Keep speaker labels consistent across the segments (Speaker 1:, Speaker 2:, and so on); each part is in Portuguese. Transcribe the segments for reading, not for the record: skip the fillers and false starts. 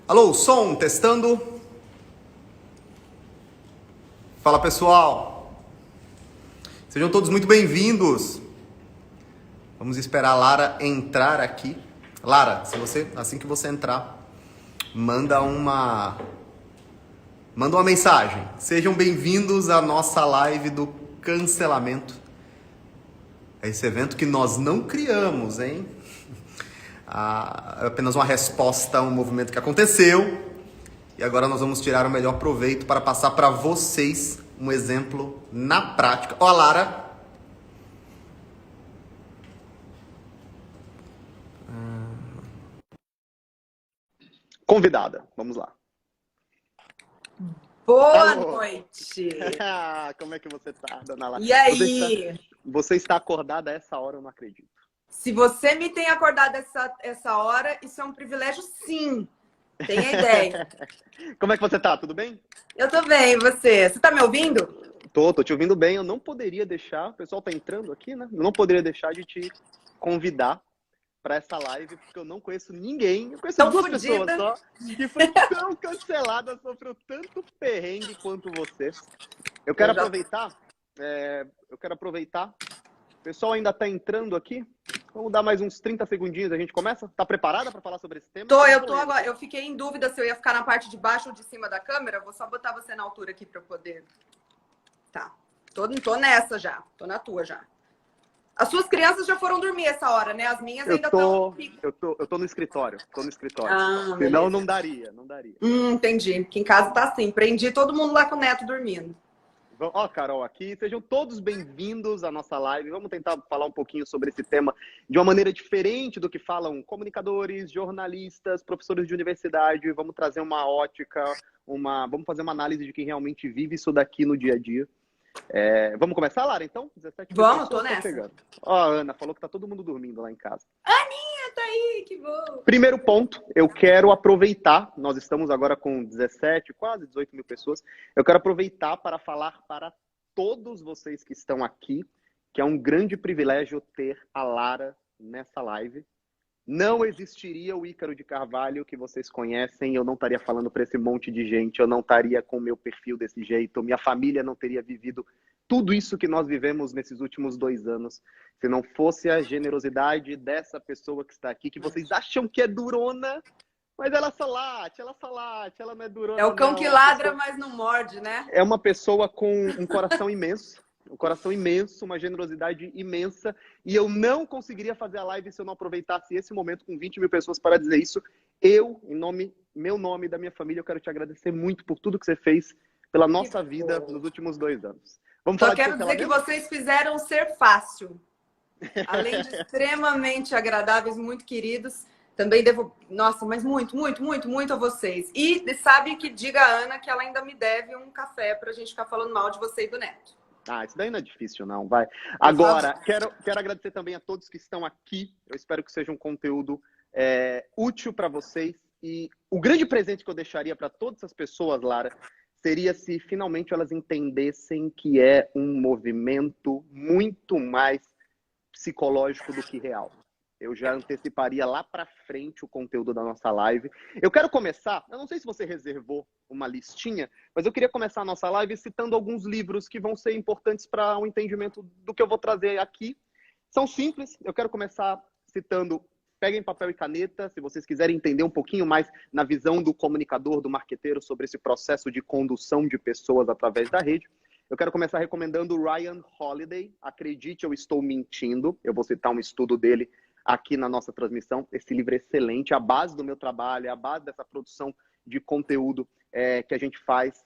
Speaker 1: Alô, som, testando. Fala pessoal, sejam todos muito bem-vindos. Vamos esperar a Lara entrar aqui. Lara, assim que você entrar, manda uma mensagem. Sejam bem-vindos à nossa live do cancelamento. É esse evento que nós não criamos, hein? É apenas uma resposta a um movimento que aconteceu. E agora nós vamos tirar o melhor proveito para passar para vocês um exemplo na prática. Ó, a Lara.
Speaker 2: Convidada, vamos lá.
Speaker 3: Boa
Speaker 2: Alô.
Speaker 3: Noite!
Speaker 2: Como é que você tá, dona Lara?
Speaker 3: E aí?
Speaker 2: Você está acordada a essa hora, eu não acredito.
Speaker 3: Se você me tem acordado essa hora, isso é um privilégio, sim. Tenha ideia.
Speaker 2: Como é que você tá? Tudo bem?
Speaker 3: Eu tô bem, e você? Você tá me ouvindo?
Speaker 2: Tô te ouvindo bem. Eu não poderia deixar, o pessoal tá entrando aqui, né? Eu não poderia deixar de te convidar para essa live, porque eu não conheço ninguém. Eu conheço
Speaker 3: Tão
Speaker 2: duas
Speaker 3: fudida.
Speaker 2: pessoas só que foi tão cancelada, sofreu tanto perrengue quanto você. Eu quero aproveitar. O pessoal ainda tá entrando aqui. Vamos dar mais uns 30 segundinhos, a gente começa? Tá preparada para falar sobre esse tema?
Speaker 3: Eu tô agora. Eu fiquei em dúvida se eu ia ficar na parte de baixo ou de cima da câmera. Vou só botar você na altura aqui para eu poder. Tá. Tô nessa já. Tô na tua já. As suas crianças já foram dormir essa hora, né? As minhas ainda estão.
Speaker 2: Eu tô no escritório.
Speaker 3: Ah,
Speaker 2: senão não daria.
Speaker 3: Entendi. Aqui em casa tá assim. Prendi todo mundo lá com o neto dormindo.
Speaker 2: Ó, Carol, aqui, sejam todos bem-vindos à nossa live. Vamos tentar falar um pouquinho sobre esse tema de uma maneira diferente do que falam comunicadores, jornalistas, professores de universidade. Vamos trazer uma ótica, vamos fazer uma análise de quem realmente vive isso daqui no dia a dia. Vamos começar, Lara, então? 17
Speaker 3: Vamos, tô nessa.
Speaker 2: Chegando. Ó, a Ana falou que tá todo mundo dormindo lá em casa.
Speaker 3: Aninha, tá aí, que bom.
Speaker 2: Primeiro ponto, eu quero aproveitar, nós estamos agora com 17, quase 18 mil pessoas, eu quero aproveitar para falar para todos vocês que estão aqui, que é um grande privilégio ter a Lara nessa live. Não existiria o Ícaro de Carvalho que vocês conhecem, eu não estaria falando para esse monte de gente, eu não estaria com o meu perfil desse jeito, minha família não teria vivido tudo isso que nós vivemos nesses últimos 2 anos, se não fosse a generosidade dessa pessoa que está aqui, que vocês acham que é durona, mas ela só late, ela não é durona.
Speaker 3: É o cão
Speaker 2: não,
Speaker 3: que ladra, mas não morde, né?
Speaker 2: É uma pessoa com um coração imenso. Um coração imenso, uma generosidade imensa. E eu não conseguiria fazer a live se eu não aproveitasse esse momento com 20 mil pessoas para dizer isso. Meu nome e da minha família, eu quero te agradecer muito por tudo que você fez pela nossa vida nos últimos 2 anos. Vamos falar
Speaker 3: Só quero dizer que vocês fizeram ser fácil. Além de extremamente agradáveis, muito queridos. Também devo... Nossa, mas muito a vocês. E sabe que diga a Ana que ela ainda me deve um café pra gente ficar falando mal de você e do Neto.
Speaker 2: Isso daí não é difícil, não. Vai. Agora, quero agradecer também a todos que estão aqui. Eu espero que seja um conteúdo útil para vocês. E o grande presente que eu deixaria para todas as pessoas, Lara, seria se finalmente elas entendessem que é um movimento muito mais psicológico do que real. Eu já anteciparia lá para frente o conteúdo da nossa live. Eu quero começar, eu não sei se você reservou uma listinha, mas eu queria começar a nossa live citando alguns livros que vão ser importantes para o entendimento do que eu vou trazer aqui. São simples, eu quero começar citando, peguem papel e caneta, se vocês quiserem entender um pouquinho mais na visão do comunicador, do marqueteiro, sobre esse processo de condução de pessoas através da rede. Eu quero começar recomendando Ryan Holiday, Acredite, Eu Estou Mentindo. Eu vou citar um estudo dele aqui na nossa transmissão. Esse livro é excelente, a base do meu trabalho, é a base dessa produção de conteúdo que a gente faz,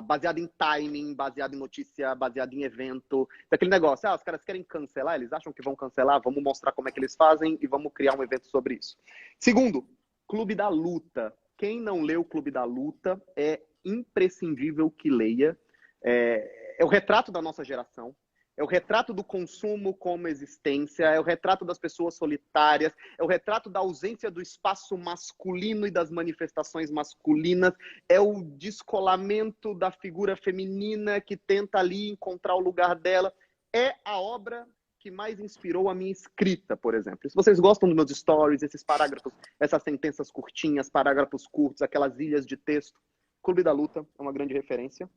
Speaker 2: baseado em timing, baseado em notícia, baseado em evento. Daquele negócio, os caras querem cancelar, eles acham que vão cancelar, vamos mostrar como é que eles fazem e vamos criar um evento sobre isso. Segundo, Clube da Luta. Quem não leu o Clube da Luta é imprescindível que leia. É o retrato da nossa geração. É o retrato do consumo como existência, é o retrato das pessoas solitárias, é o retrato da ausência do espaço masculino e das manifestações masculinas, é o descolamento da figura feminina que tenta ali encontrar o lugar dela. É a obra que mais inspirou a minha escrita, por exemplo. Se vocês gostam dos meus stories, esses parágrafos, essas sentenças curtinhas, parágrafos curtos, aquelas ilhas de texto, Clube da Luta é uma grande referência.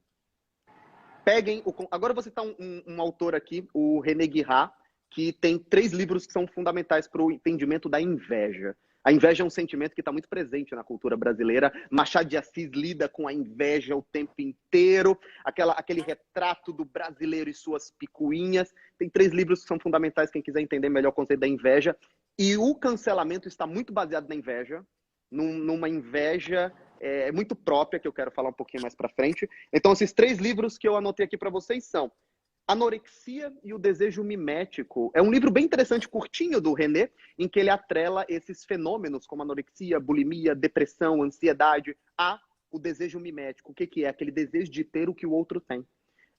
Speaker 2: Peguem, agora eu vou citar um autor aqui, o René Girard, que tem 3 livros que são fundamentais para o entendimento da inveja. A inveja é um sentimento que está muito presente na cultura brasileira. Machado de Assis lida com a inveja o tempo inteiro. Aquele retrato do brasileiro e suas picuinhas. Tem 3 livros que são fundamentais, quem quiser entender melhor o conceito da inveja. E o cancelamento está muito baseado na inveja. Numa inveja muito própria, que eu quero falar um pouquinho mais para frente. Então, esses 3 livros que eu anotei aqui para vocês são Anorexia e o Desejo Mimético. É um livro bem interessante, curtinho, do René, em que ele atrela esses fenômenos como anorexia, bulimia, depressão, ansiedade, a o desejo mimético. O que é? Aquele desejo de ter o que o outro tem.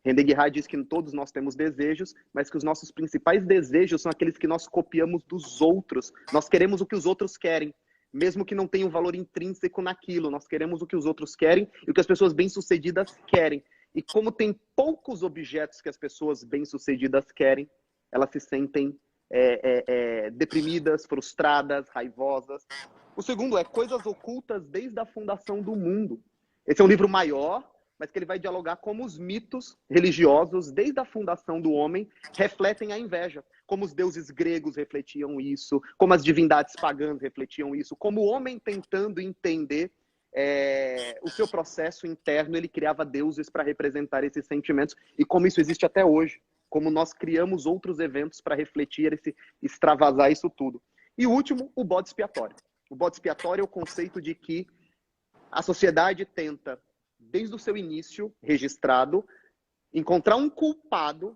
Speaker 2: René Girard diz que todos nós temos desejos, mas que os nossos principais desejos são aqueles que nós copiamos dos outros. Nós queremos o que os outros querem, mesmo que não tenha um valor intrínseco naquilo. Nós queremos o que os outros querem e o que as pessoas bem-sucedidas querem. E como tem poucos objetos que as pessoas bem-sucedidas querem, elas se sentem deprimidas, frustradas, raivosas. O segundo é Coisas Ocultas desde a Fundação do Mundo. Esse é um livro maior, mas que ele vai dialogar como os mitos religiosos, desde a fundação do homem, refletem a inveja. Como os deuses gregos refletiam isso, como as divindades pagãs refletiam isso, como o homem tentando entender o seu processo interno, ele criava deuses para representar esses sentimentos, e como isso existe até hoje, como nós criamos outros eventos para refletir, extravasar isso tudo. E o último, o bode expiatório. O bode expiatório é o conceito de que a sociedade tenta, desde o seu início, registrado, encontrar um culpado,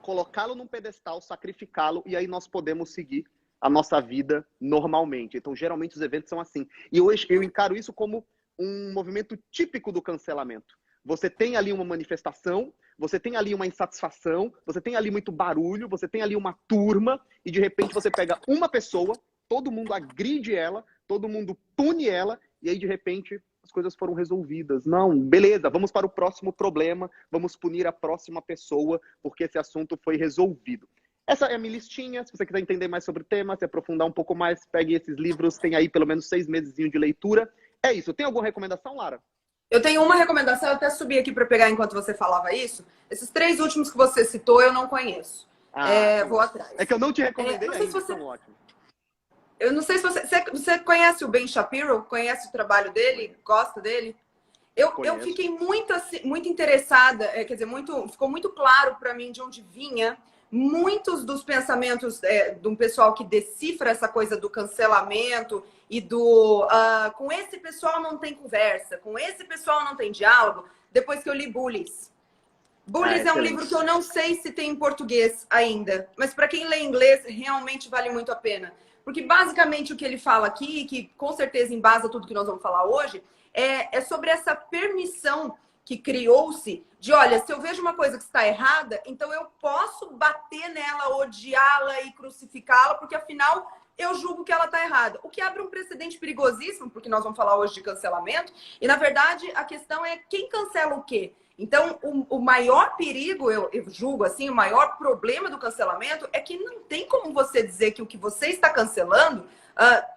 Speaker 2: colocá-lo num pedestal, sacrificá-lo, e aí nós podemos seguir a nossa vida normalmente. Então, geralmente, os eventos são assim. E hoje eu encaro isso como um movimento típico do cancelamento. Você tem ali uma manifestação, você tem ali uma insatisfação, você tem ali muito barulho, você tem ali uma turma, e de repente você pega uma pessoa, todo mundo agride ela, todo mundo pune ela, e aí de repente as coisas foram resolvidas. Não, beleza, vamos para o próximo problema, vamos punir a próxima pessoa, porque esse assunto foi resolvido. Essa é a minha listinha. Se você quiser entender mais sobre o tema, se aprofundar um pouco mais, pegue esses livros. Tem aí pelo menos 6 meses de leitura. É isso. Tem alguma recomendação, Lara?
Speaker 3: Eu tenho uma recomendação, eu até subi aqui para pegar enquanto você falava isso. Esses 3 últimos que você citou, eu não conheço. Vou atrás.
Speaker 2: É que eu não te recomendei ainda,
Speaker 3: você...
Speaker 2: então ótimo.
Speaker 3: Eu não sei se você conhece o Ben Shapiro? Conhece o trabalho dele? Gosta dele? Eu fiquei muito interessada, quer dizer, ficou muito claro para mim de onde vinha muitos dos pensamentos de um pessoal que decifra essa coisa do cancelamento e com esse pessoal não tem conversa, com esse pessoal não tem diálogo, depois que eu li Bullies. Bullies é um livro que eu não sei se tem em português ainda, mas para quem lê inglês, realmente vale muito a pena. Porque basicamente o que ele fala aqui, que com certeza embasa tudo que nós vamos falar hoje, é sobre essa permissão que criou-se de, olha, se eu vejo uma coisa que está errada, então eu posso bater nela, odiá-la e crucificá-la, porque afinal eu julgo que ela está errada. O que abre um precedente perigosíssimo, porque nós vamos falar hoje de cancelamento, e na verdade a questão é quem cancela o quê? Então, o maior perigo, eu julgo assim, o maior problema do cancelamento é que não tem como você dizer que o que você está cancelando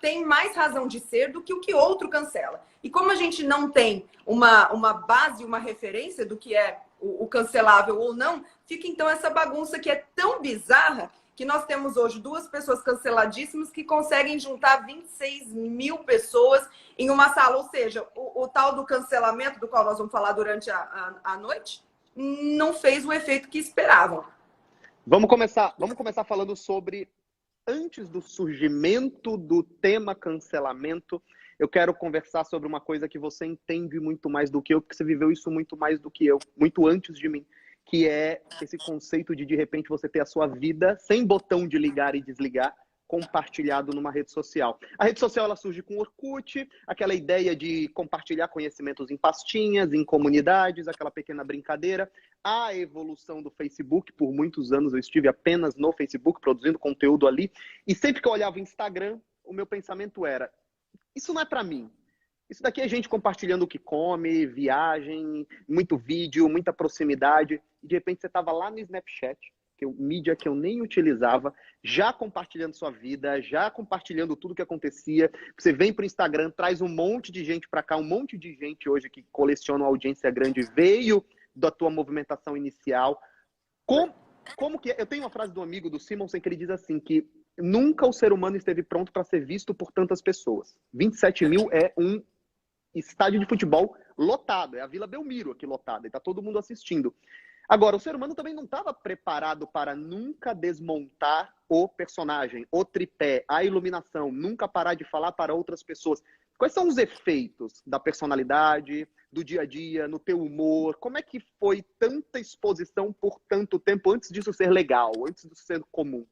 Speaker 3: tem mais razão de ser do que o que outro cancela. E como a gente não tem uma base, uma referência do que é o cancelável ou não, fica então essa bagunça que é tão bizarra que nós temos hoje 2 pessoas canceladíssimas que conseguem juntar 26 mil pessoas em uma sala. Ou seja, o tal do cancelamento, do qual nós vamos falar durante a noite, não fez o efeito que esperavam.
Speaker 2: Vamos começar falando sobre, antes do surgimento do tema cancelamento, eu quero conversar sobre uma coisa que você entende muito mais do que eu, porque você viveu isso muito mais do que eu, muito antes de mim, que é esse conceito de repente, você ter a sua vida sem botão de ligar e desligar, compartilhado numa rede social. A rede social ela surge com o Orkut, aquela ideia de compartilhar conhecimentos em pastinhas, em comunidades, aquela pequena brincadeira. A evolução do Facebook, por muitos anos eu estive apenas no Facebook, produzindo conteúdo ali, e sempre que eu olhava o Instagram, o meu pensamento era, isso não é para mim. Isso daqui é gente compartilhando o que come, viagem, muito vídeo, muita proximidade. E de repente você estava lá no Snapchat, mídia que eu nem utilizava, já compartilhando sua vida, já compartilhando tudo que acontecia. Você vem para o Instagram, traz um monte de gente para cá, um monte de gente hoje que coleciona uma audiência grande, veio da tua movimentação inicial. Como que é? Eu tenho uma frase do amigo do Simonsen que ele diz assim, que nunca o ser humano esteve pronto para ser visto por tantas pessoas. 27 mil é um estádio de futebol lotado, é a Vila Belmiro aqui lotada, e tá todo mundo assistindo. Agora, o ser humano também não estava preparado para nunca desmontar o personagem, o tripé, a iluminação, nunca parar de falar para outras pessoas. Quais são os efeitos da personalidade, do dia a dia, no teu humor? Como é que foi tanta exposição por tanto tempo antes disso ser legal, antes disso ser comum?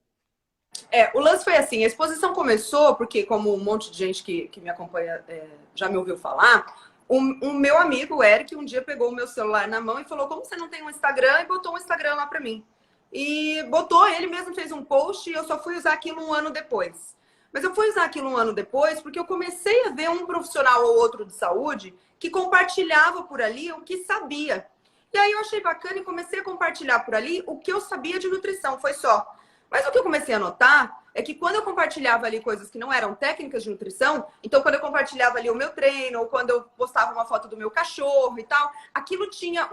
Speaker 3: O lance foi assim, a exposição começou porque, como um monte de gente que me acompanha já me ouviu falar, o meu amigo, o Eric, um dia pegou o meu celular na mão e falou, como você não tem um Instagram? E botou um Instagram lá pra mim. E botou, ele mesmo fez um post e eu só fui usar aquilo um ano depois. Mas eu fui usar aquilo um ano depois porque eu comecei a ver um profissional ou outro de saúde que compartilhava por ali o que sabia. E aí eu achei bacana e comecei a compartilhar por ali o que eu sabia de nutrição, foi só. Mas o que eu comecei a notar é que quando eu compartilhava ali coisas que não eram técnicas de nutrição, então quando eu compartilhava ali o meu treino, ou quando eu postava uma foto do meu cachorro e tal, aquilo tinha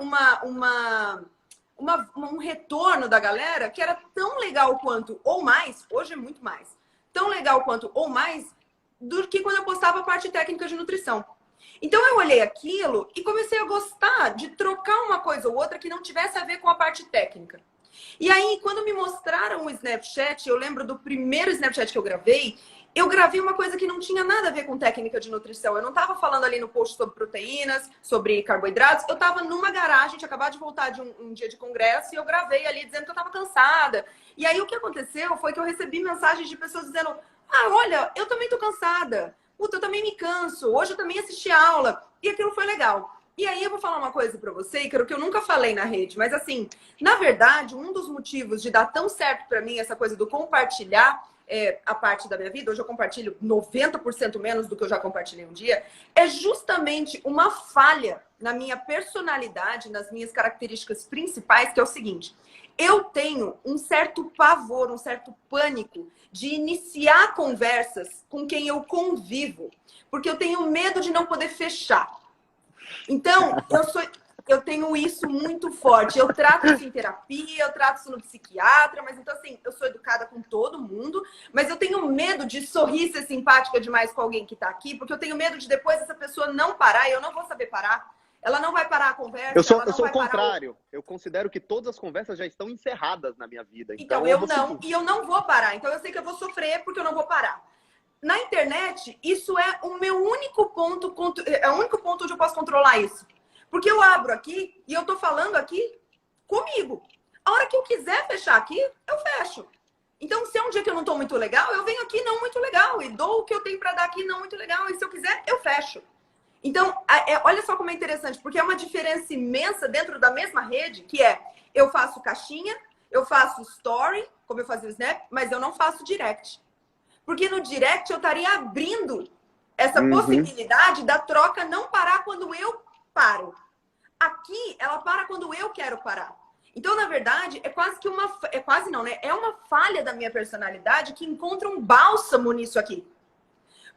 Speaker 3: um retorno da galera que era tão legal quanto, ou mais, hoje é muito mais, tão legal quanto, ou mais, do que quando eu postava a parte técnica de nutrição. Então eu olhei aquilo e comecei a gostar de trocar uma coisa ou outra que não tivesse a ver com a parte técnica. E aí, quando me mostraram o Snapchat, eu lembro do primeiro Snapchat que eu gravei uma coisa que não tinha nada a ver com técnica de nutrição. Eu não estava falando ali no post sobre proteínas, sobre carboidratos. Eu estava numa garagem, tinha acabado de voltar de um dia de congresso, e eu gravei ali dizendo que eu estava cansada. E aí, o que aconteceu foi que eu recebi mensagens de pessoas dizendo, olha, eu também tô cansada. Puta, eu também me canso. Hoje eu também assisti aula. E aquilo foi legal. E aí eu vou falar uma coisa pra você, Ícaro, que eu nunca falei na rede, mas assim, na verdade, um dos motivos de dar tão certo pra mim essa coisa do compartilhar a parte da minha vida, hoje eu compartilho 90% menos do que eu já compartilhei um dia, é justamente uma falha na minha personalidade, nas minhas características principais, que é o seguinte, eu tenho um certo pavor, um certo pânico de iniciar conversas com quem eu convivo, porque eu tenho medo de não poder fechar. Então, eu tenho isso muito forte. Eu trato isso em terapia, eu trato isso no psiquiatra, mas então, assim, eu sou educada com todo mundo, mas eu tenho medo de sorrir, ser simpática demais com alguém que tá aqui, porque eu tenho medo de depois essa pessoa não parar e eu não vou saber parar. Ela não vai parar a conversa.
Speaker 2: Eu sou o contrário. Eu considero que todas as conversas já estão encerradas na minha vida.
Speaker 3: Então eu não, e eu não vou parar. Então eu sei que eu vou sofrer porque eu não vou parar. Na internet, isso é o meu único ponto, é o único ponto onde eu posso controlar isso. Porque eu abro aqui e eu tô falando aqui comigo. A hora que eu quiser fechar aqui, eu fecho. Então, se é um dia que eu não tô muito legal, eu venho aqui não muito legal e dou o que eu tenho para dar aqui não muito legal. E se eu quiser, eu fecho. Então, olha só como é interessante, porque é uma diferença imensa dentro da mesma rede, que é, eu faço caixinha, eu faço story, como eu fazia o Snap, mas eu não faço direct. Porque no direct eu estaria abrindo essa possibilidade da troca não parar quando eu paro. Aqui, ela para quando eu quero parar. Então, na verdade, é quase que uma... É quase não, né? É uma falha da minha personalidade que encontra um bálsamo nisso aqui.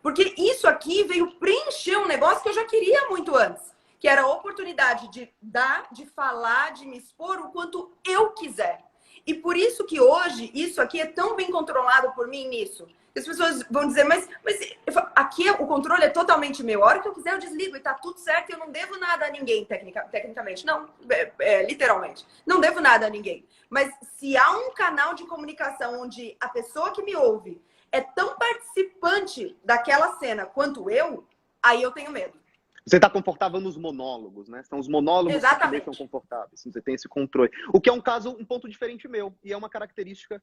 Speaker 3: Porque isso aqui veio preencher um negócio que eu já queria muito antes. Que era a oportunidade de dar, de falar, de me expor o quanto eu quiser. E por isso que hoje, isso aqui é tão bem controlado por mim nisso. As pessoas vão dizer, mas aqui o controle é totalmente meu. A hora que eu quiser eu desligo e tá tudo certo. Eu não devo nada a ninguém, tecnicamente. Não, literalmente. Não devo nada a ninguém. Mas se há um canal de comunicação onde a pessoa que me ouve é tão participante daquela cena quanto eu, aí eu tenho medo.
Speaker 2: Você está confortável nos monólogos, né? São os monólogos
Speaker 3: Exatamente.
Speaker 2: que te deixam confortáveis. Você tem esse controle. O que é um caso, um ponto diferente meu. E é uma característica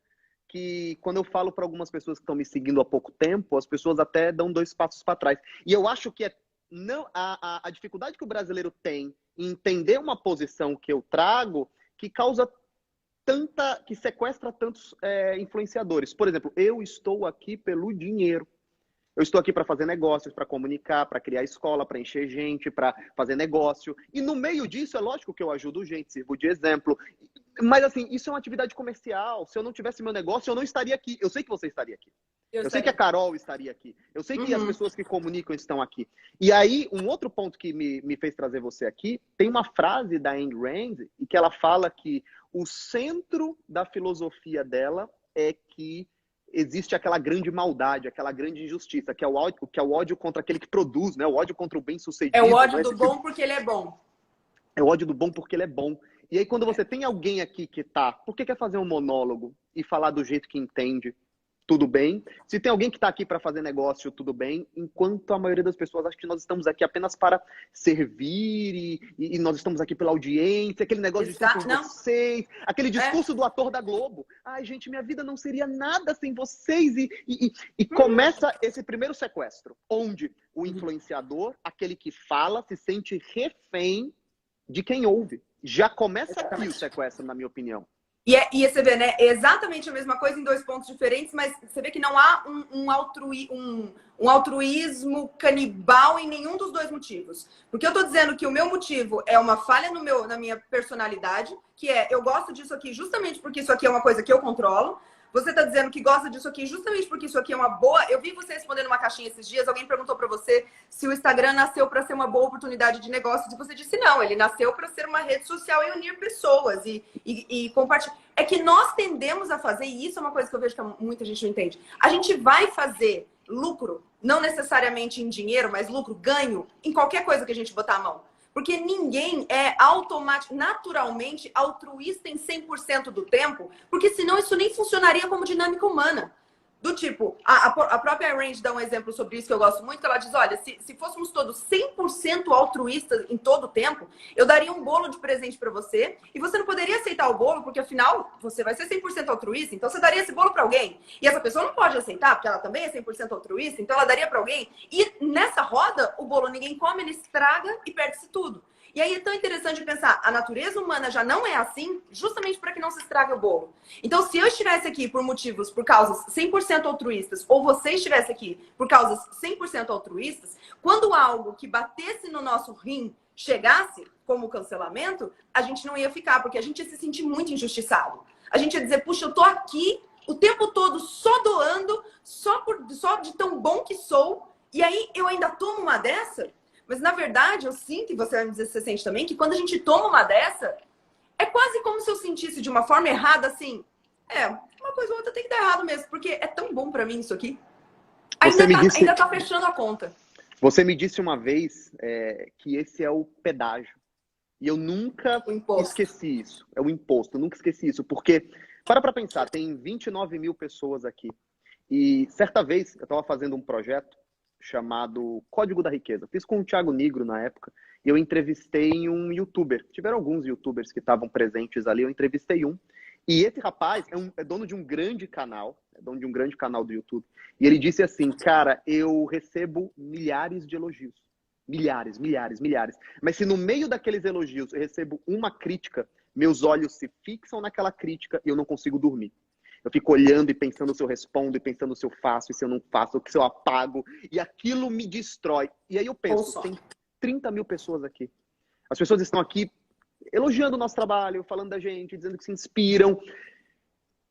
Speaker 2: que, quando eu falo para algumas pessoas que estão me seguindo há pouco tempo, as pessoas até dão 2 passos para trás. E eu acho que a dificuldade que o brasileiro tem em entender uma posição que eu trago, que causa que sequestra tantos influenciadores. Por exemplo, eu estou aqui pelo dinheiro. Eu estou aqui para fazer negócios, para comunicar, para criar escola, para encher gente, para fazer negócio. E no meio disso, é lógico que eu ajudo gente, sirvo de exemplo. Mas assim, isso é uma atividade comercial. Se eu não tivesse meu negócio, eu não estaria aqui. Eu sei que você estaria aqui. Eu sei que a Carol estaria aqui. Eu sei que as pessoas que comunicam estão aqui. E aí, um outro ponto que me fez trazer você aqui, tem uma frase da Ayn Rand, e que ela fala que o centro da filosofia dela é que existe aquela grande maldade, aquela grande injustiça, que é o ódio contra aquele que produz, né? O ódio contra o bem-sucedido.
Speaker 3: É o ódio
Speaker 2: né?
Speaker 3: do bom porque ele é bom.
Speaker 2: É o ódio do bom porque ele é bom. E aí, quando você tem alguém aqui que tá, por que quer fazer um monólogo e falar do jeito que entende? Tudo bem. Se tem alguém que está aqui para fazer negócio, tudo bem. Enquanto a maioria das pessoas acha que nós estamos aqui apenas para servir e nós estamos aqui pela audiência, aquele negócio de ser por vocês, aquele discurso do ator da Globo. Ai, gente, minha vida não seria nada sem vocês. E começa esse primeiro sequestro, onde o influenciador, aquele que fala, se sente refém de quem ouve. Já começa aqui o sequestro, na minha opinião.
Speaker 3: E você vê, né? É exatamente a mesma coisa em dois pontos diferentes, mas você vê que não há um altruísmo canibal em nenhum dos dois motivos. Porque eu tô dizendo que o meu motivo é uma falha na minha personalidade, que é eu gosto disso aqui justamente porque isso aqui é uma coisa que eu controlo. Você tá dizendo que gosta disso aqui justamente porque isso aqui é uma boa... Eu vi você respondendo uma caixinha esses dias, alguém perguntou para você se o Instagram nasceu para ser uma boa oportunidade de negócio, e você disse não, ele nasceu para ser uma rede social e unir pessoas e compartilhar. É que nós tendemos a fazer, e isso é uma coisa que eu vejo que muita gente não entende, a gente vai fazer lucro, não necessariamente em dinheiro, mas lucro, ganho, em qualquer coisa que a gente botar a mão. Porque ninguém é naturalmente altruísta em 100% do tempo, porque senão isso nem funcionaria como dinâmica humana. Do tipo, a própria Range dá um exemplo sobre isso que eu gosto muito, que ela diz, olha, se fôssemos todos 100% altruístas em todo o tempo, eu daria um bolo de presente para você, e você não poderia aceitar o bolo, porque afinal, você vai ser 100% altruísta, então você daria esse bolo para alguém. E essa pessoa não pode aceitar, porque ela também é 100% altruísta, então ela daria para alguém. E nessa roda, o bolo ninguém come, ele estraga e perde-se tudo. E aí é tão interessante pensar, a natureza humana já não é assim, justamente para que não se estrague o bolo. Então, se eu estivesse aqui por causas 100% altruístas, ou você estivesse aqui por causas 100% altruístas, quando algo que batesse no nosso rim chegasse, como o cancelamento, a gente não ia ficar, porque a gente ia se sentir muito injustiçado. A gente ia dizer, puxa, eu tô aqui o tempo todo só doando, só de tão bom que sou, e aí eu ainda tomo uma dessa. Mas, na verdade, eu sinto, e você vai me dizer se você sente também, que quando a gente toma uma dessa, é quase como se eu sentisse de uma forma errada, assim, uma coisa ou outra tem que dar errado mesmo, porque é tão bom pra mim isso aqui. Ainda tá fechando a conta.
Speaker 2: Você me disse uma vez que esse é o pedágio. E eu nunca esqueci isso. É o imposto, eu nunca esqueci isso. Porque, para pensar, tem 29 mil pessoas aqui. E certa vez, eu estava fazendo um projeto chamado Código da Riqueza. Fiz com o Thiago Nigro na época e eu entrevistei um youtuber. Tiveram alguns youtubers que estavam presentes ali, eu entrevistei um. E esse rapaz é dono de um grande canal, do YouTube. E ele disse assim, cara, eu recebo milhares de elogios. Milhares, milhares, milhares. Mas se no meio daqueles elogios eu recebo uma crítica, meus olhos se fixam naquela crítica e eu não consigo dormir. Eu fico olhando e pensando se eu respondo, e pensando se eu faço, e se eu não faço, se eu apago. E aquilo me destrói. E aí eu penso, tem 30 mil pessoas aqui. As pessoas estão aqui elogiando o nosso trabalho, falando da gente, dizendo que se inspiram.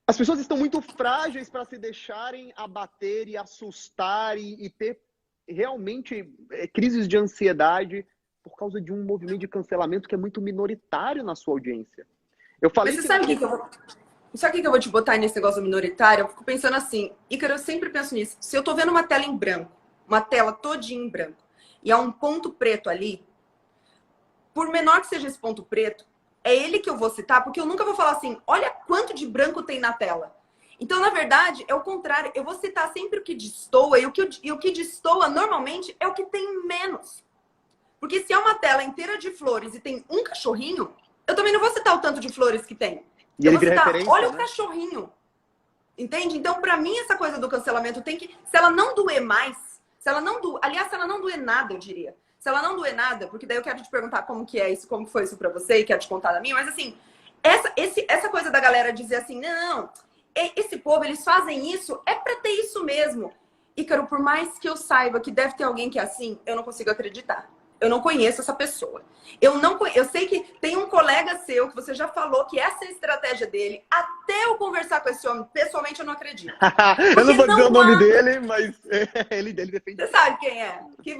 Speaker 2: As pessoas estão muito frágeis para se deixarem abater e assustar e ter realmente crises de ansiedade por causa de um movimento de cancelamento que é muito minoritário na sua audiência. Eu falei.
Speaker 3: Mas você sabe o que eu vou... Sabe o que eu vou te botar nesse negócio minoritário? Eu fico pensando assim, Ícaro, eu sempre penso nisso. Se eu tô vendo uma tela em branco, uma tela todinha em branco, e há um ponto preto ali, por menor que seja esse ponto preto, é ele que eu vou citar, porque eu nunca vou falar assim, olha quanto de branco tem na tela. Então, na verdade, é o contrário. Eu vou citar sempre o que destoa, e o que destoa, normalmente, é o que tem menos. Porque se é uma tela inteira de flores e tem um cachorrinho, eu também não vou citar o tanto de flores que tem.
Speaker 2: E ele vira referência,
Speaker 3: olha, né? O cachorrinho. Entende? Então, pra mim, essa coisa do cancelamento tem que... Se ela não doer mais, aliás, se ela não doer nada, eu diria. Se ela não doer nada, porque daí eu quero te perguntar como que é isso, como foi isso pra você, e quero te contar da minha, mas assim, essa coisa da galera dizer assim, não, esse povo, eles fazem isso, é pra ter isso mesmo. Ícaro, por mais que eu saiba que deve ter alguém que é assim, eu não consigo acreditar. Eu não conheço essa pessoa. Eu sei que tem um colega seu que você já falou que essa é a estratégia dele. Até eu conversar com esse homem, pessoalmente eu não acredito.
Speaker 2: Eu não vou dizer o nome dele, mas ele defende.
Speaker 3: Você sabe quem é? Que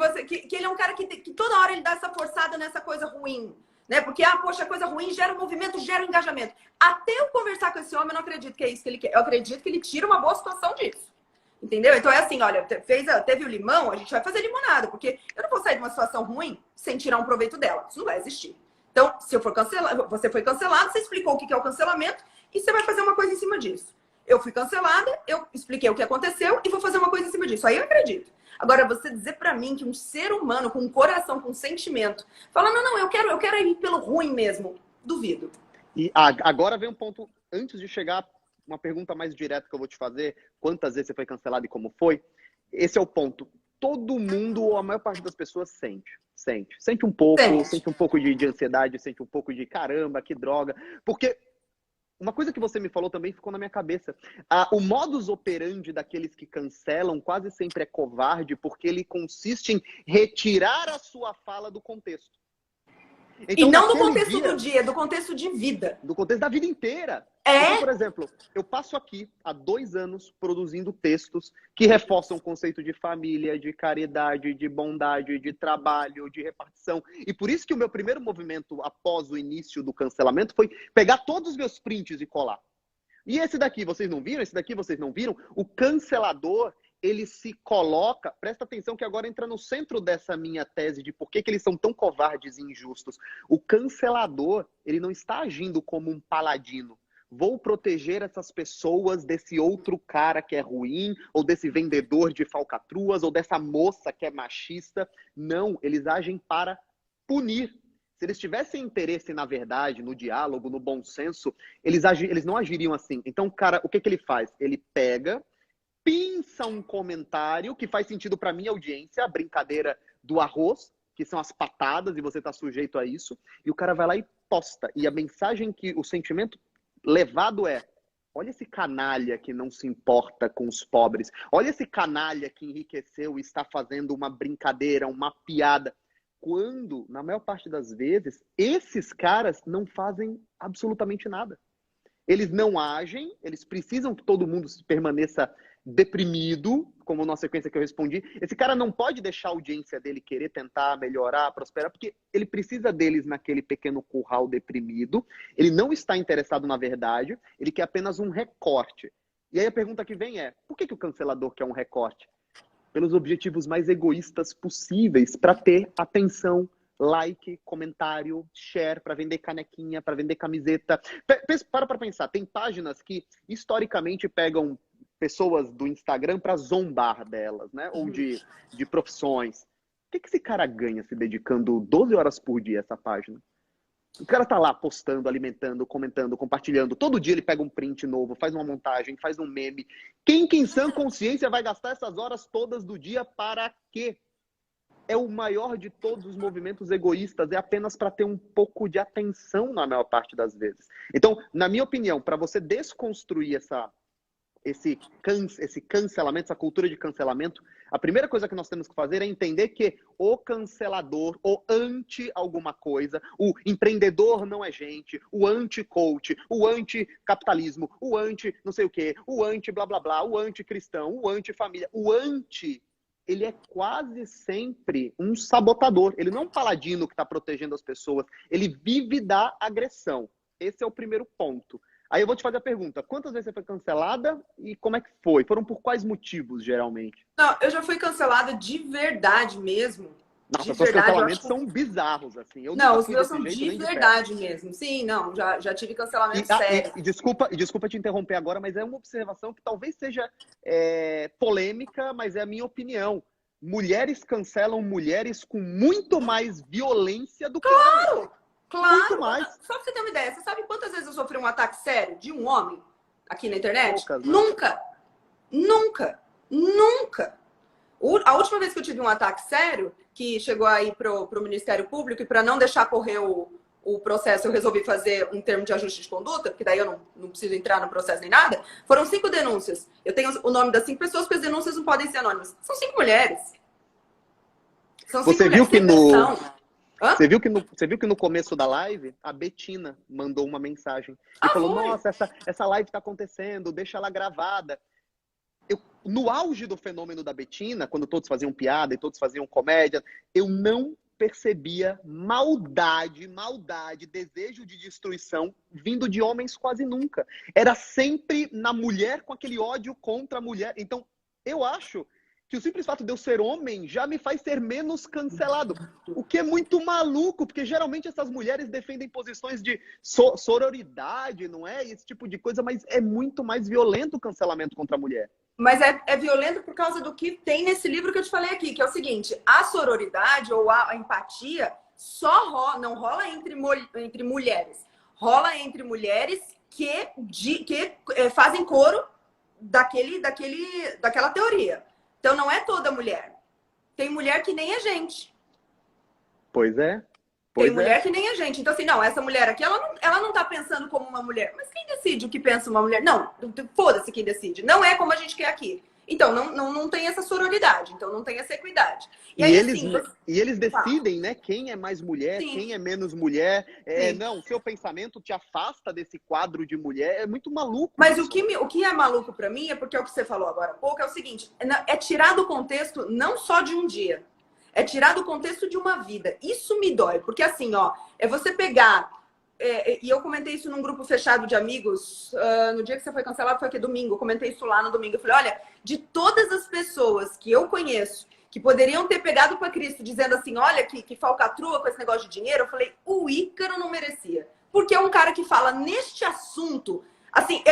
Speaker 3: ele é um cara que toda hora ele dá essa forçada nessa coisa ruim. Né? Porque, poxa, a coisa ruim gera movimento, gera engajamento. Até eu conversar com esse homem, eu não acredito que é isso que ele quer. Eu acredito que ele tira uma boa situação disso. Entendeu? Então é assim, olha, teve o limão, a gente vai fazer limonada, porque eu não vou sair de uma situação ruim sem tirar um proveito dela. Isso não vai existir. Então, se eu for cancelado, você foi cancelado, você explicou o que é o cancelamento e você vai fazer uma coisa em cima disso. Eu fui cancelada, eu expliquei o que aconteceu e vou fazer uma coisa em cima disso. Aí eu acredito. Agora, você dizer pra mim que um ser humano com um coração, com um sentimento, fala, não, eu quero ir pelo ruim mesmo. Duvido.
Speaker 2: E agora vem um ponto, antes de chegar, uma pergunta mais direta que eu vou te fazer. Quantas vezes você foi cancelado e como foi? Esse é o ponto. Todo mundo, ou a maior parte das pessoas, sente. Sente um pouco, sente um pouco de ansiedade, sente um pouco de caramba, que droga. Porque uma coisa que você me falou também ficou na minha cabeça. O modus operandi daqueles que cancelam quase sempre é covarde, porque ele consiste em retirar a sua fala do contexto. Então,
Speaker 3: e não do contexto do dia, do contexto de vida.
Speaker 2: Do contexto da vida inteira.
Speaker 3: É?
Speaker 2: Então, por exemplo, eu passo aqui há 2 anos produzindo textos que reforçam o conceito de família, de caridade, de bondade, de trabalho, de repartição. E por isso que o meu primeiro movimento após o início do cancelamento foi pegar todos os meus prints e colar. E esse daqui vocês não viram? Esse daqui vocês não viram? O cancelador, ele se coloca, presta atenção que agora entra no centro dessa minha tese de por que eles são tão covardes e injustos. O cancelador, ele não está agindo como um paladino. Vou proteger essas pessoas desse outro cara que é ruim, ou desse vendedor de falcatruas, ou dessa moça que é machista. Não, eles agem para punir. Se eles tivessem interesse na verdade, no diálogo, no bom senso, eles não agiriam assim. Então, cara, o que ele faz? Ele pega, pinça um comentário que faz sentido para minha audiência, a brincadeira do arroz, que são as patadas, e você está sujeito a isso, e o cara vai lá e posta. E a mensagem que o sentimento levado é: olha esse canalha que não se importa com os pobres, olha esse canalha que enriqueceu e está fazendo uma brincadeira, uma piada. Quando, na maior parte das vezes, esses caras não fazem absolutamente nada. Eles não agem, eles precisam que todo mundo permaneça deprimido, como na sequência que eu respondi. Esse cara não pode deixar a audiência dele querer tentar melhorar, prosperar, porque ele precisa deles naquele pequeno curral deprimido. Ele não está interessado na verdade, ele quer apenas um recorte. E aí a pergunta que vem é: por que o cancelador quer um recorte? Pelos objetivos mais egoístas possíveis, para ter atenção, like, comentário, share, para vender canequinha, para vender camiseta. Para pensar, tem páginas que historicamente pegam pessoas do Instagram para zombar delas, né? Ou de profissões. O que esse cara ganha se dedicando 12 horas por dia a essa página? O cara tá lá postando, alimentando, comentando, compartilhando. Todo dia ele pega um print novo, faz uma montagem, faz um meme. Quem em sã consciência vai gastar essas horas todas do dia para quê? É o maior de todos os movimentos egoístas, é apenas para ter um pouco de atenção na maior parte das vezes. Então, na minha opinião, para você desconstruir esse cancelamento, essa cultura de cancelamento, a primeira coisa que nós temos que fazer é entender que o cancelador, o anti alguma coisa, o empreendedor não é gente, o anti-coach, o anti-capitalismo, o anti não sei o quê, o anti-blá blá blá, o anti-cristão, o anti-família, o anti, ele é quase sempre um sabotador. Ele não é um paladino que está protegendo as pessoas, ele vive da agressão. Esse é o primeiro ponto. Aí eu vou te fazer a pergunta: quantas vezes você foi cancelada e como é que foi? Foram por quais motivos, geralmente?
Speaker 3: Não, eu já fui cancelada de verdade mesmo.
Speaker 2: Nossa, os seus cancelamentos são bizarros, assim.
Speaker 3: Não, os meus são de verdade mesmo. Sim, não, já tive cancelamento sério.
Speaker 2: E desculpa te interromper agora, mas é uma observação que talvez seja polêmica, mas é a minha opinião. Mulheres cancelam mulheres com muito mais violência do que homens.
Speaker 3: Claro!
Speaker 2: Muito mais.
Speaker 3: Só pra você ter uma ideia, você sabe quantas vezes eu sofri um ataque sério de um homem aqui na internet?
Speaker 2: Poucas, né?
Speaker 3: Nunca. A última vez que eu tive um ataque sério, que chegou aí pro Ministério Público, e para não deixar correr o processo, eu resolvi fazer um termo de ajuste de conduta, porque daí eu não preciso entrar no processo nem nada. Foram 5 denúncias. Eu tenho o nome das 5 pessoas, porque as denúncias não podem ser anônimas. São 5 mulheres. São
Speaker 2: Você
Speaker 3: 5
Speaker 2: viu
Speaker 3: mulheres.
Speaker 2: que no...
Speaker 3: Hã?
Speaker 2: Você viu que no começo da live, a Betina mandou uma mensagem e falou,
Speaker 3: foi?
Speaker 2: nossa, essa live tá acontecendo, deixa ela gravada. No auge do fenômeno da Betina, quando todos faziam piada e todos faziam comédia, eu não percebia maldade, desejo de destruição vindo de homens quase nunca. Era sempre na mulher, com aquele ódio contra a mulher. Então, eu acho que o simples fato de eu ser homem já me faz ser menos cancelado. O que é muito maluco, porque geralmente essas mulheres defendem posições de sororidade, não é? Esse tipo de coisa, mas é muito mais violento o cancelamento contra a mulher.
Speaker 3: Mas é violento por causa do que tem nesse livro que eu te falei aqui, que é o seguinte: a sororidade ou a empatia não rola entre mulheres. Rola entre mulheres que fazem coro daquela teoria. Então não é toda mulher. Tem mulher que nem a gente.
Speaker 2: Pois é.
Speaker 3: Tem mulher que nem a gente. Então, assim, não, essa mulher aqui, ela não tá pensando como uma mulher. Mas quem decide o que pensa uma mulher? Não, foda-se quem decide. Não é como a gente quer aqui. Então, não tem essa sororidade. Então, não tem essa equidade.
Speaker 2: E
Speaker 3: aí,
Speaker 2: eles decidem, né? Quem é mais mulher,
Speaker 3: Sim.
Speaker 2: quem é menos mulher. Não, seu pensamento te afasta desse quadro de mulher. É muito maluco.
Speaker 3: Mas o que é maluco pra mim é porque é o que você falou agora há pouco, é o seguinte: é tirar do contexto não só de um dia. É tirar do contexto de uma vida. Isso me dói. Porque assim, ó, é você pegar... e eu comentei isso num grupo fechado de amigos. No dia que você foi cancelado, foi aqui domingo. Eu comentei isso lá no domingo. Eu falei, olha, de todas as pessoas que eu conheço que poderiam ter pegado para Cristo dizendo assim, olha, que falcatrua com esse negócio de dinheiro, eu falei, o Ícaro não merecia. Porque é um cara que fala neste assunto... Assim,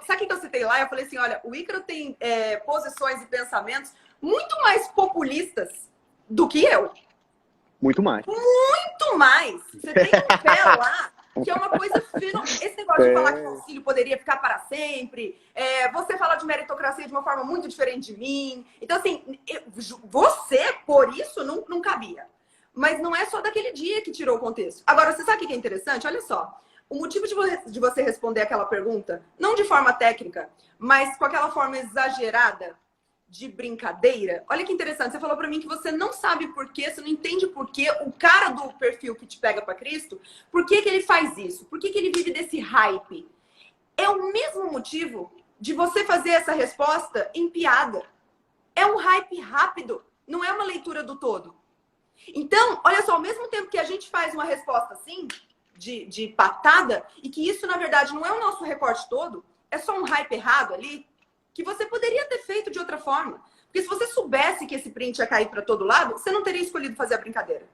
Speaker 3: sabe o que eu citei lá? Eu falei assim, olha, o Ícaro tem posições e pensamentos muito mais populistas do que eu.
Speaker 2: Muito mais.
Speaker 3: Muito mais. Você tem um pé lá que é uma coisa fenomenal. Esse negócio de falar que o auxílio poderia ficar para sempre. Você fala de meritocracia de uma forma muito diferente de mim. Então, assim, você, por isso, não cabia. Mas não é só daquele dia que tirou o contexto. Agora, você sabe o que é interessante? Olha só. O motivo de você responder aquela pergunta, não de forma técnica, mas com aquela forma exagerada, de brincadeira. Olha que interessante, você falou pra mim que você não sabe por quê, você não entende por quê o cara do perfil que te pega pra Cristo, por que ele faz isso? Por que ele vive desse hype? É o mesmo motivo de você fazer essa resposta em piada. É um hype rápido, não é uma leitura do todo. Então, olha só, ao mesmo tempo que a gente faz uma resposta assim, de patada, e que isso, na verdade, não é o nosso recorte todo, é só um hype errado ali, que você poderia ter feito de outra forma. Porque se você soubesse que esse print ia cair para todo lado, você não teria escolhido fazer a brincadeira.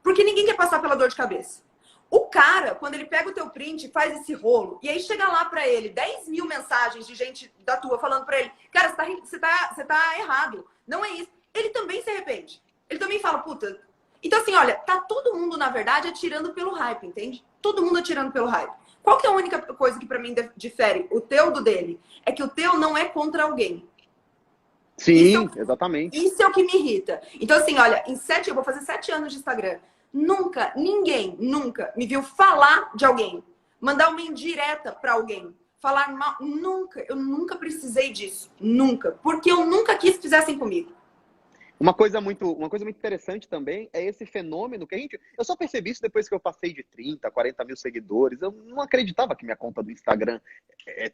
Speaker 3: Porque ninguém quer passar pela dor de cabeça. O cara, quando ele pega o teu print, faz esse rolo, e aí chega lá para ele 10 mil mensagens de gente da tua falando para ele, cara, você tá errado, não é isso. Ele também se arrepende. Ele também fala, puta... Então assim, olha, tá todo mundo, na verdade, atirando pelo hype, entende? Todo mundo atirando pelo hype. Qual que é a única coisa que pra mim difere o teu do dele? É que o teu não é contra alguém.
Speaker 2: Sim, exatamente.
Speaker 3: Isso é o que me irrita. Então assim, olha, eu vou fazer 7 anos de Instagram. Ninguém nunca me viu falar de alguém. Mandar uma indireta pra alguém. Falar mal. Eu nunca precisei disso. Nunca. Porque eu nunca quis que fizessem comigo.
Speaker 2: Uma coisa muito interessante também é esse fenômeno que eu só percebi isso depois que eu passei de 30, 40 mil seguidores. Eu não acreditava que minha conta do Instagram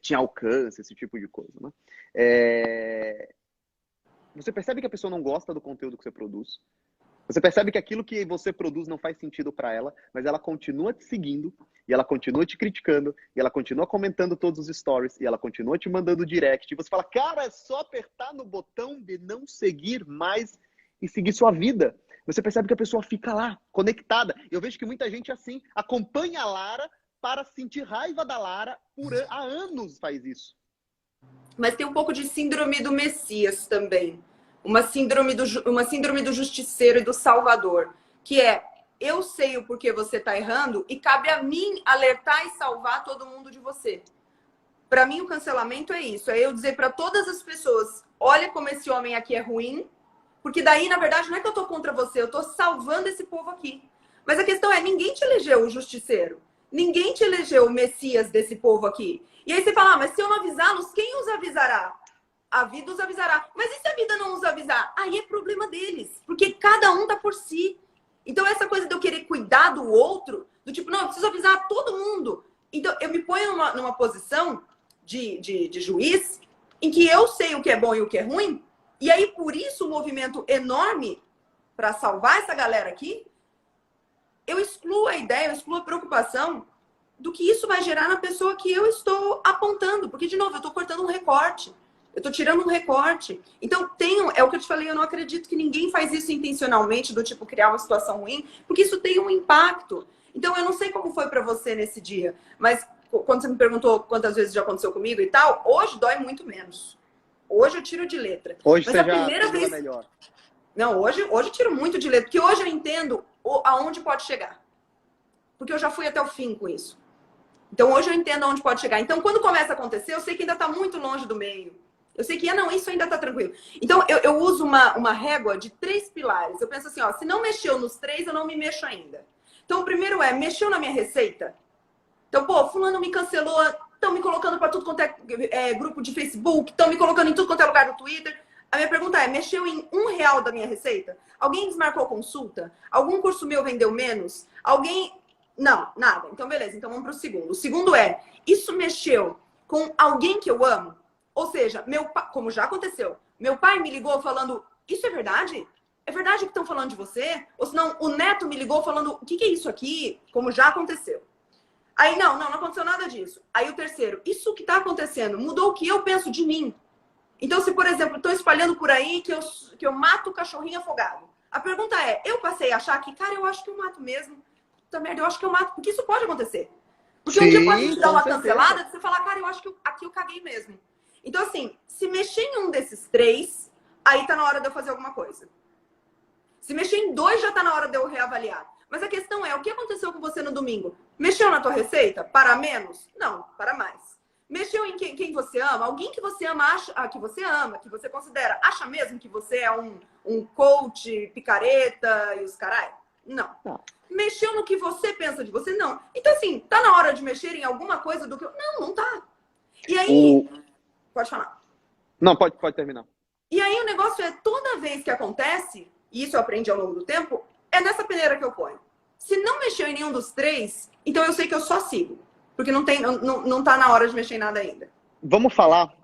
Speaker 2: tinha alcance, esse tipo de coisa, né? Você percebe que a pessoa não gosta do conteúdo que você produz. Você percebe que aquilo que você produz não faz sentido para ela, mas ela continua te seguindo, e ela continua te criticando, e ela continua comentando todos os stories, e ela continua te mandando direct. E você fala, cara, é só apertar no botão de não seguir mais e seguir sua vida. Você percebe que a pessoa fica lá, conectada. Eu vejo que muita gente assim acompanha a Lara para sentir raiva da Lara há anos faz isso.
Speaker 3: Mas tem um pouco de síndrome do Messias também. Uma síndrome do justiceiro e do salvador. Que é, eu sei o porquê você tá errando e cabe a mim alertar e salvar todo mundo de você. Para mim, o cancelamento é isso. É eu dizer para todas as pessoas, olha como esse homem aqui é ruim. Porque daí, na verdade, não é que eu tô contra você. Eu tô salvando esse povo aqui. Mas a questão é, ninguém te elegeu o justiceiro. Ninguém te elegeu o Messias desse povo aqui. E aí você fala, mas se eu não avisá-los, quem os avisará? a vida os avisará. Mas e se a vida não os avisar? Aí é problema deles, porque cada um tá por si. Então essa coisa de eu querer cuidar do outro, do tipo, não, eu preciso avisar todo mundo. Então eu me ponho numa posição de juiz em que eu sei o que é bom e o que é ruim, e aí por isso o movimento enorme para salvar essa galera aqui, eu excluo a ideia, eu excluo a preocupação do que isso vai gerar na pessoa que eu estou apontando. Porque, de novo, eu estou cortando um recorte. Eu estou tirando um recorte. Então, é o que eu te falei, eu não acredito que ninguém faz isso intencionalmente, do tipo, criar uma situação ruim, porque isso tem um impacto. Então, eu não sei como foi para você nesse dia, mas quando você me perguntou quantas vezes já aconteceu comigo e tal, hoje dói muito menos. Hoje eu tiro de letra.
Speaker 2: Hoje
Speaker 3: mas
Speaker 2: você
Speaker 3: a
Speaker 2: já
Speaker 3: primeira vez
Speaker 2: melhor.
Speaker 3: Não, hoje eu tiro muito de letra, porque hoje eu entendo aonde pode chegar. Porque eu já fui até o fim com isso. Então, hoje eu entendo aonde pode chegar. Então, quando começa a acontecer, eu sei que ainda está muito longe do meio. Eu sei que, não, isso ainda está tranquilo. Então, eu uso uma régua de 3 pilares. Eu penso assim, ó, se não mexeu nos 3, eu não me mexo ainda. Então, o primeiro mexeu na minha receita? Então, pô, fulano me cancelou, estão me colocando para tudo quanto é grupo de Facebook, estão me colocando em tudo quanto é lugar do Twitter. A minha pergunta mexeu em R$ 1 da minha receita? Alguém desmarcou consulta? Algum curso meu vendeu menos? Alguém... Não, nada. Então, beleza. Então, vamos para o segundo. O segundo isso mexeu com alguém que eu amo? Ou seja, meu pai, como já aconteceu, meu pai me ligou falando, isso é verdade? É verdade que estão falando de você? Ou senão, o neto me ligou falando, o que é isso aqui? Como já aconteceu. Aí, não aconteceu nada disso. Aí, o terceiro, isso que está acontecendo mudou o que eu penso de mim. Então, se, por exemplo, estou espalhando por aí que eu mato o cachorrinho afogado. A pergunta eu passei a achar que, cara, eu acho que eu mato mesmo. Puta merda, eu acho que eu mato. Porque isso pode acontecer. Porque um dia pode te dar uma cancelada e você falar, cara, eu acho que aqui eu caguei mesmo. Então, assim, se mexer em um desses 3, aí tá na hora de eu fazer alguma coisa. Se mexer em 2, já tá na hora de eu reavaliar. Mas a questão o que aconteceu com você no domingo? Mexeu na tua receita? Para menos? Não, para mais. Mexeu em quem você ama? Alguém que você ama, que você ama, que você considera, acha mesmo que você é um coach picareta e os carai? Não. Mexeu no que você pensa de você? Não. Então, assim, tá na hora de mexer em alguma coisa do que... Não tá. E aí... Pode falar.
Speaker 2: Não, pode terminar.
Speaker 3: E aí o negócio toda vez que acontece, e isso eu aprendi ao longo do tempo, é nessa peneira que eu ponho. Se não mexeu em nenhum dos 3, então eu sei que eu só sigo. Porque não tá na hora de mexer em nada ainda.
Speaker 2: Vamos falar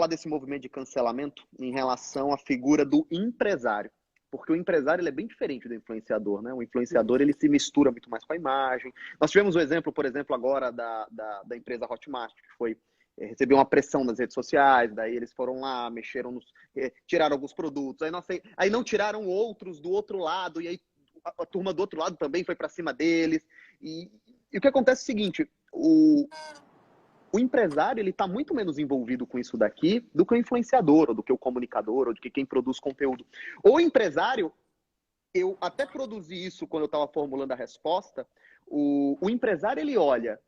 Speaker 2: desse movimento de cancelamento em relação à figura do empresário. Porque o empresário ele é bem diferente do influenciador, né? O influenciador ele se mistura muito mais com a imagem. Nós tivemos o exemplo, por exemplo, agora da empresa Hotmart, que foi recebeu uma pressão nas redes sociais, daí eles foram lá, mexeram tiraram alguns produtos, aí não tiraram outros do outro lado, e aí a turma do outro lado também foi para cima deles. E o que acontece é o seguinte, o empresário ele está muito menos envolvido com isso daqui do que o influenciador, ou do que o comunicador, ou do que quem produz conteúdo. O empresário, eu até produzi isso quando eu estava formulando a resposta, o empresário ele olha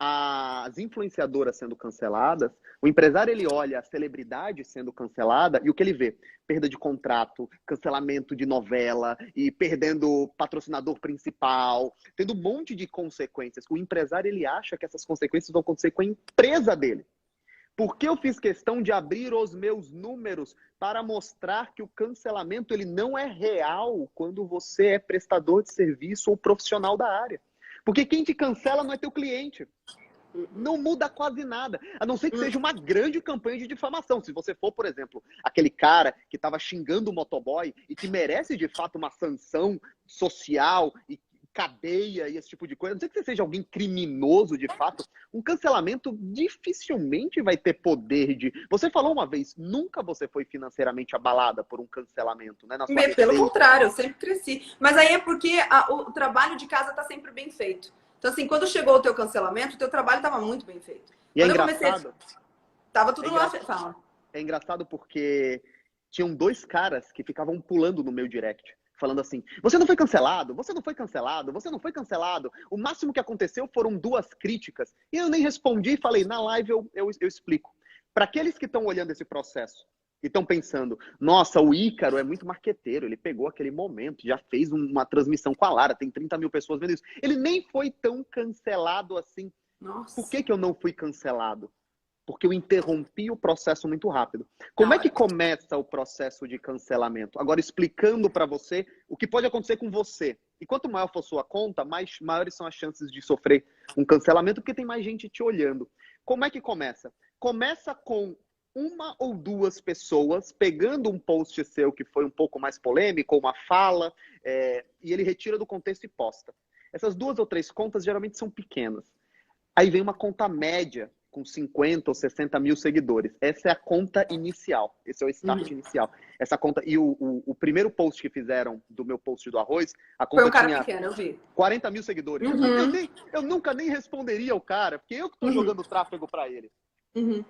Speaker 2: as influenciadoras sendo canceladas, o empresário ele olha a celebridade sendo cancelada e o que ele vê? Perda de contrato, cancelamento de novela e perdendo patrocinador principal, tendo um monte de consequências. O empresário ele acha que essas consequências vão acontecer com a empresa dele. Porque eu fiz questão de abrir os meus números para mostrar que o cancelamento ele não é real quando você é prestador de serviço ou profissional da área. Porque quem te cancela não é teu cliente. Não muda quase nada. A não ser que seja uma grande campanha de difamação. Se você for, por exemplo, aquele cara que estava xingando o motoboy e que merece, de fato, uma sanção social e cadeia e esse tipo de coisa. A não ser que você seja alguém criminoso, de fato. Um cancelamento dificilmente vai ter poder de... Você falou uma vez, nunca você foi financeiramente abalada por um cancelamento, né?
Speaker 3: Pelo contrário, eu sempre cresci. Mas aí é porque o trabalho de casa está sempre bem feito. Então, assim, quando chegou o teu cancelamento, o teu trabalho estava muito bem feito.
Speaker 2: E
Speaker 3: quando
Speaker 2: é engraçado...
Speaker 3: Tava tudo lá. Fala.
Speaker 2: É engraçado porque tinham 2 caras que ficavam pulando no meu direct. Falando assim, você não foi cancelado, você não foi cancelado, você não foi cancelado. O máximo que aconteceu foram 2 críticas. E eu nem respondi e falei, na live eu explico. Para aqueles que estão olhando esse processo e estão pensando, nossa, o Ícaro é muito marqueteiro, ele pegou aquele momento, já fez uma transmissão com a Lara, tem 30 mil pessoas vendo isso. Ele nem foi tão cancelado assim.
Speaker 3: Nossa.
Speaker 2: Por que eu não fui cancelado? Porque eu interrompi o processo muito rápido. Como é que começa o processo de cancelamento? Agora, explicando para você o que pode acontecer com você. E quanto maior for sua conta, maiores são as chances de sofrer um cancelamento, porque tem mais gente te olhando. Como é que começa? Começa com uma ou duas pessoas pegando um post seu que foi um pouco mais polêmico, uma fala, e ele retira do contexto e posta. Essas 2 ou 3 contas geralmente são pequenas. Aí vem uma conta média, com 50 ou 60 mil seguidores. Essa é a conta inicial. Esse é o start inicial. Essa conta. E o primeiro post que fizeram do meu post do arroz, a conta
Speaker 3: Foi um cara
Speaker 2: tinha
Speaker 3: pequeno, eu vi.
Speaker 2: 40 mil seguidores. Eu nunca nem responderia o cara, porque eu que estou jogando tráfego para ele.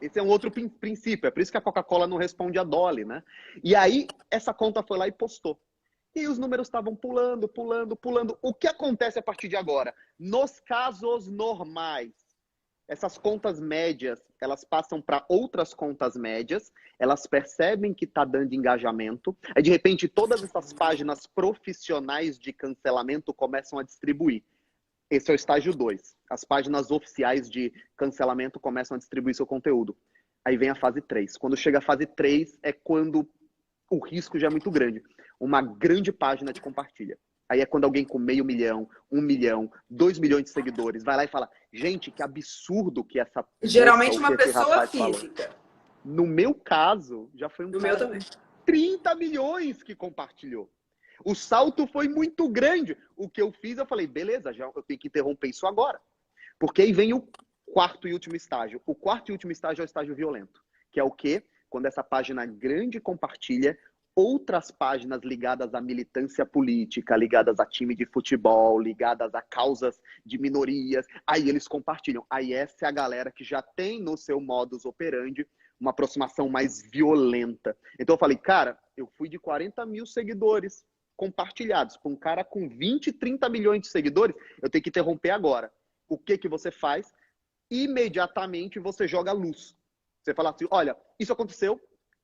Speaker 2: Esse é um outro princípio. É por isso que a Coca-Cola não responde a Dolly, né? E aí, essa conta foi lá e postou. E os números estavam pulando, pulando, pulando. O que acontece a partir de agora? Nos casos normais, essas contas médias, elas passam para outras contas médias, elas percebem que está dando engajamento, aí de repente todas essas páginas profissionais de cancelamento começam a distribuir. Esse é o estágio 2. As páginas oficiais de cancelamento começam a distribuir seu conteúdo. Aí vem a fase 3. Quando chega a fase 3 é quando o risco já é muito grande. Uma grande página te compartilha. Aí é quando alguém com 500 mil, 1 milhão, 2 milhões de seguidores vai lá e fala: gente, que absurdo que essa...
Speaker 3: Geralmente
Speaker 2: moça,
Speaker 3: uma pessoa física.
Speaker 2: Falou. No meu caso, já foi um
Speaker 3: No
Speaker 2: cara
Speaker 3: meu também.
Speaker 2: 30 milhões que compartilhou. O salto foi muito grande. O que eu fiz, eu falei, beleza, já eu tenho que interromper isso agora. Porque aí vem o 4º e último estágio. O 4º e último estágio é o estágio violento. Que é o quê? Quando essa página grande compartilha, outras páginas ligadas à militância política, ligadas a time de futebol, ligadas a causas de minorias, aí eles compartilham. Aí essa é a galera que já tem no seu modus operandi uma aproximação mais violenta. Então eu falei, cara, eu fui de 40 mil seguidores compartilhados para um cara com 20, 30 milhões de seguidores, eu tenho que interromper agora. O que que você faz? Imediatamente você joga luz. Você fala assim, olha, isso aconteceu,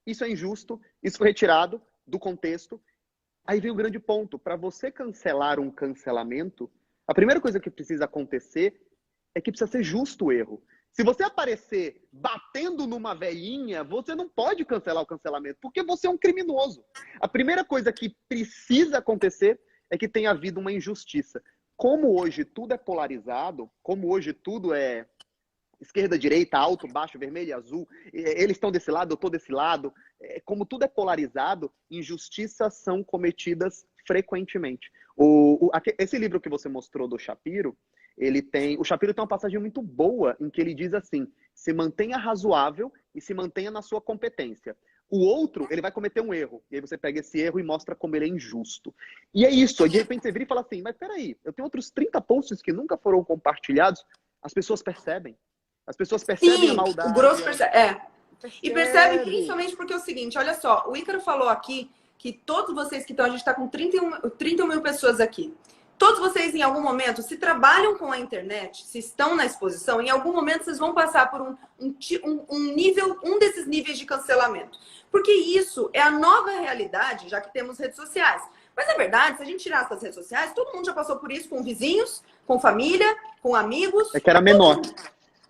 Speaker 2: isso é injusto, isso foi retirado do contexto. Aí vem o grande ponto. Para você cancelar um cancelamento, a primeira coisa que precisa acontecer é que precisa ser justo o erro. Se você aparecer batendo numa velhinha, você não pode cancelar o cancelamento, porque você é um criminoso. A primeira coisa que precisa acontecer é que tenha havido uma injustiça. Como hoje tudo é polarizado, como hoje tudo é esquerda, direita, alto, baixo, vermelho e azul, eles estão desse lado, eu estou desse lado. Como tudo é polarizado, injustiças são cometidas frequentemente. Esse livro que você mostrou do Shapiro, o Shapiro tem uma passagem muito boa em que ele diz assim, se mantenha razoável e se mantenha na sua competência. O outro, ele vai cometer um erro. E aí você pega esse erro e mostra como ele é injusto. E é isso. De repente você vira e fala assim, mas peraí, eu tenho outros 30 posts que nunca foram compartilhados. As pessoas percebem. As pessoas percebem. Sim, a maldade.
Speaker 3: O grosso percebe. E percebe principalmente porque é o seguinte, olha só, o Ícaro falou aqui que todos vocês que estão, a gente está com 31 mil pessoas aqui. Todos vocês, em algum momento, se trabalham com a internet, se estão na exposição, em algum momento vocês vão passar por um desses níveis de cancelamento. Porque isso é a nova realidade, já que temos redes sociais. Mas, na verdade, se a gente tirar essas redes sociais, todo mundo já passou por isso com vizinhos, com família, com amigos.
Speaker 2: É que era menor.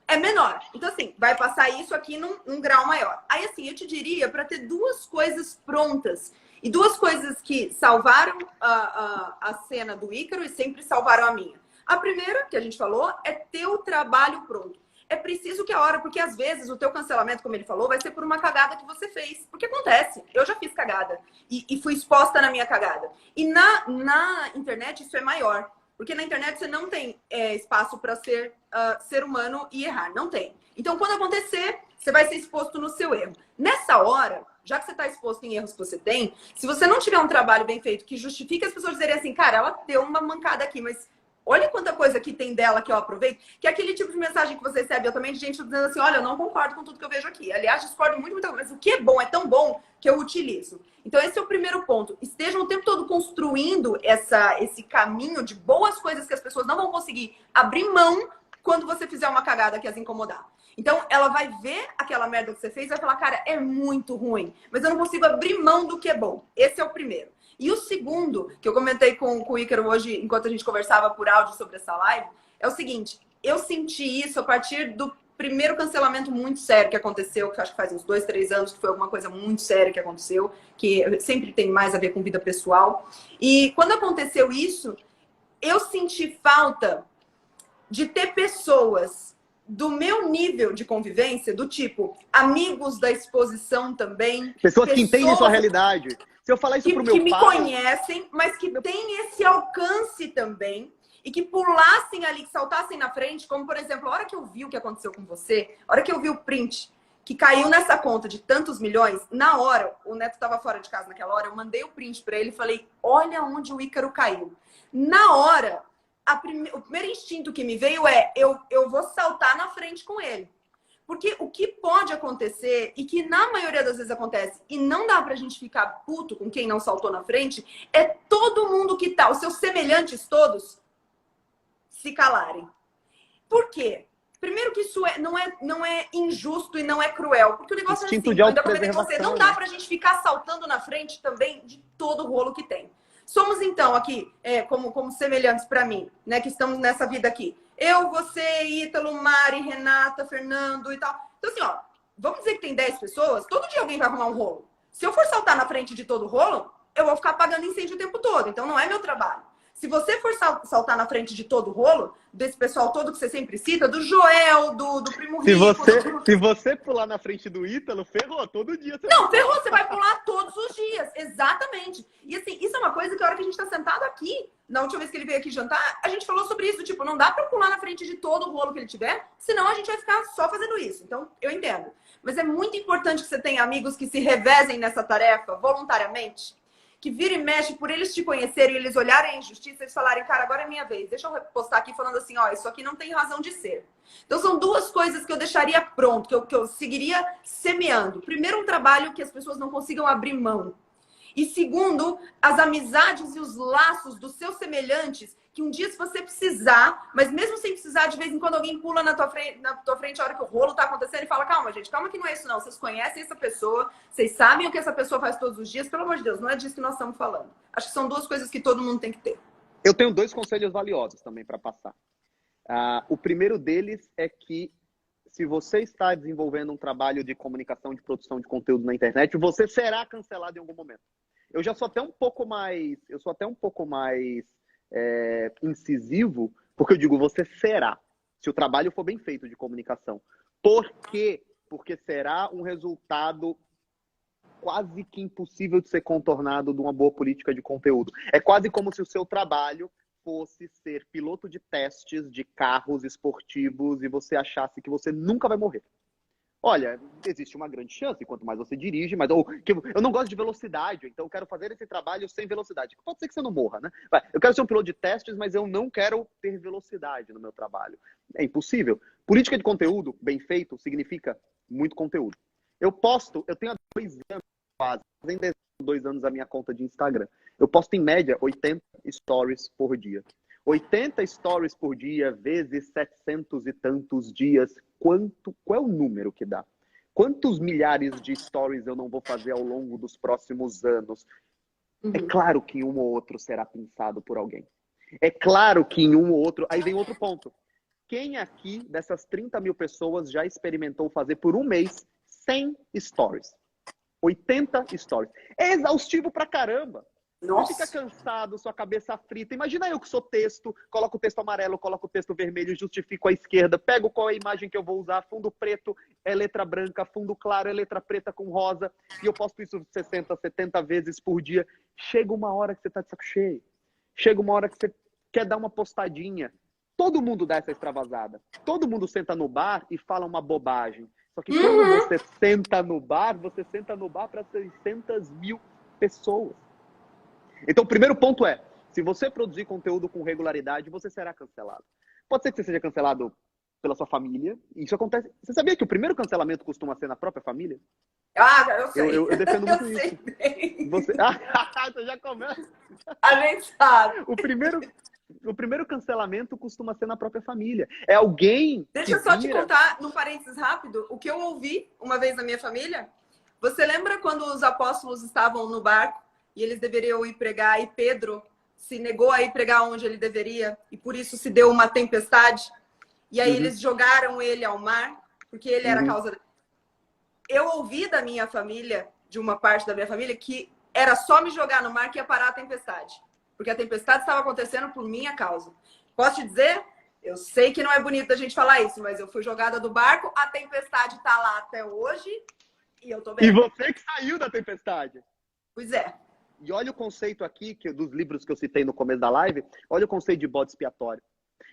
Speaker 3: É menor. Então, assim, vai passar isso aqui num grau maior. Aí, assim, eu te diria para ter 2 coisas prontas. E 2 coisas que salvaram a cena do Ícaro e sempre salvaram a minha. A primeira, que a gente falou, é ter o trabalho pronto. É preciso que a hora, porque às vezes o teu cancelamento, como ele falou, vai ser por uma cagada que você fez. Porque acontece. Eu já fiz cagada. E fui exposta na minha cagada. E na internet isso é maior. Porque na internet você não tem espaço para ser ser humano e errar. Não tem. Então, quando acontecer, você vai ser exposto no seu erro. Nessa hora, já que você está exposto em erros que você tem, se você não tiver um trabalho bem feito que justifique as pessoas dizerem assim, cara, ela deu uma mancada aqui, mas olha quanta coisa que tem dela que eu aproveito, que é aquele tipo de mensagem que você recebe, eu também de gente dizendo assim, olha, eu não concordo com tudo que eu vejo aqui. Aliás, discordo muito, mas o que é bom, é tão bom que eu utilizo. Então, esse é o primeiro ponto. Estejam o tempo todo construindo esse caminho de boas coisas que as pessoas não vão conseguir abrir mão quando você fizer uma cagada que as incomodar. Então, ela vai ver aquela merda que você fez e vai falar, cara, é muito ruim, mas eu não consigo abrir mão do que é bom. Esse é o primeiro. E o segundo, que eu comentei com o Ícaro hoje, enquanto a gente conversava por áudio sobre essa live, é o seguinte, eu senti isso a partir do primeiro cancelamento muito sério que aconteceu, que acho que faz uns 2, 3 anos, que foi alguma coisa muito séria que aconteceu, que sempre tem mais a ver com vida pessoal. E quando aconteceu isso, eu senti falta de ter pessoas do meu nível de convivência, do tipo, amigos da exposição também.
Speaker 2: Pessoas que entendem sua realidade. Se eu falar isso pro meu
Speaker 3: que me
Speaker 2: pai...
Speaker 3: conhecem, mas que têm esse alcance também e que pulassem ali, que saltassem na frente, como, por exemplo, a hora que eu vi o que aconteceu com você, a hora que eu vi o print que caiu nessa conta de tantos milhões, na hora, o Neto estava fora de casa naquela hora, eu mandei o print para ele e falei, olha onde o Ícaro caiu. Na hora, o primeiro instinto que me veio é, eu vou saltar na frente com ele. Porque o que pode acontecer, e que na maioria das vezes acontece, e não dá pra gente ficar puto com quem não saltou na frente, é todo mundo que tá, os seus semelhantes todos, se calarem. Por quê? Primeiro que isso não é injusto e não é cruel. Porque o negócio
Speaker 2: Instinto
Speaker 3: é assim,
Speaker 2: de
Speaker 3: eu ainda comentei com você,
Speaker 2: autopreservação,
Speaker 3: não dá
Speaker 2: né?
Speaker 3: pra gente ficar saltando na frente também de todo o rolo que tem. Somos, então, aqui, como semelhantes pra mim, né, que estamos nessa vida aqui. Eu, você, Ítalo, Mari, Renata, Fernando e tal. Então, assim, ó, vamos dizer que tem 10 pessoas, todo dia alguém vai arrumar um rolo. Se eu for saltar na frente de todo o rolo, eu vou ficar apagando incêndio o tempo todo. Então, não é meu trabalho. Se você for saltar na frente de todo o rolo, desse pessoal todo que você sempre cita, do Joel, do Primo Rico...
Speaker 2: Se você pular na frente do Ítalo, ferrou, todo dia.
Speaker 3: Não, ferrou, você vai pular todos os dias. Exatamente. E assim, isso é uma coisa que a hora que a gente tá sentado aqui, na última vez que ele veio aqui jantar, a gente falou sobre isso. Tipo, não dá pra pular na frente de todo o rolo que ele tiver, senão a gente vai ficar só fazendo isso. Então, eu entendo. Mas é muito importante que você tenha amigos que se revezem nessa tarefa voluntariamente, que vira e mexe por eles te conhecerem, eles olharem a injustiça e falarem, cara, agora é minha vez. Deixa eu postar aqui falando assim, ó, isso aqui não tem razão de ser. Então, são duas coisas que eu deixaria pronto, que eu seguiria semeando. Primeiro, um trabalho que as pessoas não consigam abrir mão. E segundo, as amizades e os laços dos seus semelhantes, que um dia, se você precisar, mas mesmo sem precisar, de vez em quando alguém pula na tua frente a hora que o rolo tá acontecendo e fala, calma, gente, calma que não é isso não. Vocês conhecem essa pessoa, vocês sabem o que essa pessoa faz todos os dias. Pelo amor de Deus, não é disso que nós estamos falando. Acho que são duas coisas que todo mundo tem que ter.
Speaker 2: Eu tenho 2 conselhos valiosos também para passar. O primeiro deles é que se você está desenvolvendo um trabalho de comunicação, de produção de conteúdo na internet, você será cancelado em algum momento. Eu sou até um pouco mais incisivo, porque eu digo, você será, se o trabalho for bem feito de comunicação. Por quê? Porque será um resultado quase que impossível de ser contornado de uma boa política de conteúdo. É quase como se o seu trabalho fosse ser piloto de testes de carros esportivos e você achasse que você nunca vai morrer. Olha, existe uma grande chance, quanto mais você dirige, mas eu não gosto de velocidade, então eu quero fazer esse trabalho sem velocidade. Pode ser que você não morra, né? Eu quero ser um piloto de testes, mas eu não quero ter velocidade no meu trabalho. É impossível. Política de conteúdo, bem feito, significa muito conteúdo. Eu tenho há 2 anos quase, fazendo 2 anos a minha conta de Instagram. Eu posto em média 80 stories por dia. 80 stories por dia, vezes 700 e tantos dias, qual é o número que dá? Quantos milhares de stories eu não vou fazer ao longo dos próximos anos? É claro que em um ou outro será pensado por alguém. É claro que em um ou outro... Aí vem outro ponto. Quem aqui, dessas 30 mil pessoas, já experimentou fazer por um mês 100 stories? 80 stories. É exaustivo pra caramba.
Speaker 3: Nossa.
Speaker 2: Você fica cansado, sua cabeça frita. Imagina eu que sou texto, coloco o texto amarelo, coloco o texto vermelho, justifico a esquerda, pego qual é a imagem que eu vou usar, fundo preto é letra branca, fundo claro é letra preta com rosa, e eu posto isso 60, 70 vezes por dia. Chega uma hora que você tá de saco cheio. Chega uma hora que você quer dar uma postadinha. Todo mundo dá essa extravasada. Todo mundo senta no bar e fala uma bobagem. Só que quando você senta no bar para 600 mil pessoas. Então, o primeiro ponto é, se você produzir conteúdo com regularidade, você será cancelado. Pode ser que você seja cancelado pela sua família. Isso acontece. Você sabia que o primeiro cancelamento costuma ser na própria família?
Speaker 3: Ah, eu sei.
Speaker 2: Eu defendo muito
Speaker 3: eu
Speaker 2: isso.
Speaker 3: Sei.
Speaker 2: Você já começa.
Speaker 3: A gente sabe.
Speaker 2: O primeiro cancelamento costuma ser na própria família. É alguém
Speaker 3: Deixa eu só te contar, num parênteses rápido, o que eu ouvi uma vez na minha família. Você lembra quando os apóstolos estavam no barco e eles deveriam ir pregar e Pedro se negou a ir pregar onde ele deveria e por isso se deu uma tempestade? E aí eles jogaram ele ao mar porque ele era a causa. Eu ouvi da minha família, de uma parte da minha família, que era só me jogar no mar que ia parar a tempestade. Porque a tempestade estava acontecendo por minha causa. Posso te dizer? Eu sei que não é bonito a gente falar isso, mas eu fui jogada do barco, a tempestade tá lá até hoje e eu tô bem.
Speaker 2: E você que saiu da tempestade.
Speaker 3: Pois é.
Speaker 2: E olha o conceito aqui, dos livros que eu citei no começo da live, olha o conceito de bode expiatório.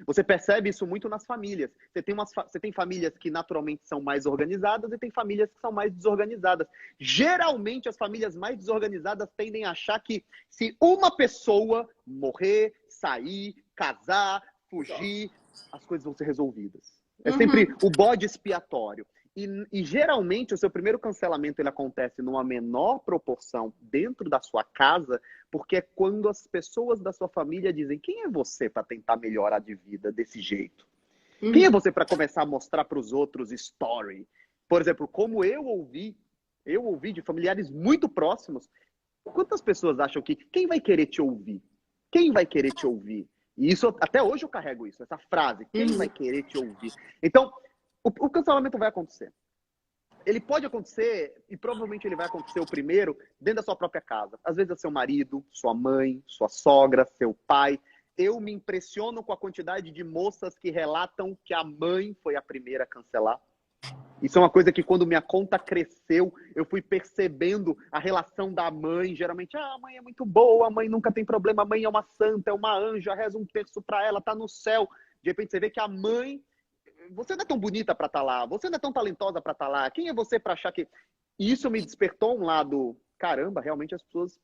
Speaker 2: Você percebe isso muito nas famílias. Você tem famílias que naturalmente são mais organizadas e tem famílias que são mais desorganizadas. Geralmente, as famílias mais desorganizadas tendem a achar que se uma pessoa morrer, sair, casar, fugir, as coisas vão ser resolvidas. É sempre o bode expiatório. E geralmente o seu primeiro cancelamento ele acontece numa menor proporção dentro da sua casa, porque é quando as pessoas da sua família dizem: quem é você para tentar melhorar de vida desse jeito? Quem é você para começar a mostrar para os outros story? Por exemplo, como eu ouvi de familiares muito próximos, quantas pessoas acham que quem vai querer te ouvir? Quem vai querer te ouvir? E isso, até hoje eu carrego isso, essa frase, quem vai querer te ouvir? Então, o cancelamento vai acontecer. Ele pode acontecer, e provavelmente ele vai acontecer o primeiro, dentro da sua própria casa. Às vezes é seu marido, sua mãe, sua sogra, seu pai. Eu me impressiono com a quantidade de moças que relatam que a mãe foi a primeira a cancelar. Isso é uma coisa que quando minha conta cresceu, eu fui percebendo a relação da mãe. Geralmente, a mãe é muito boa, a mãe nunca tem problema, a mãe é uma santa, é uma anja, reza um terço pra ela, tá no céu. De repente você vê que a mãe... Você não é tão bonita para estar lá, você não é tão talentosa para estar lá. Quem é você para achar que... E isso me despertou um lado, caramba, realmente as pessoas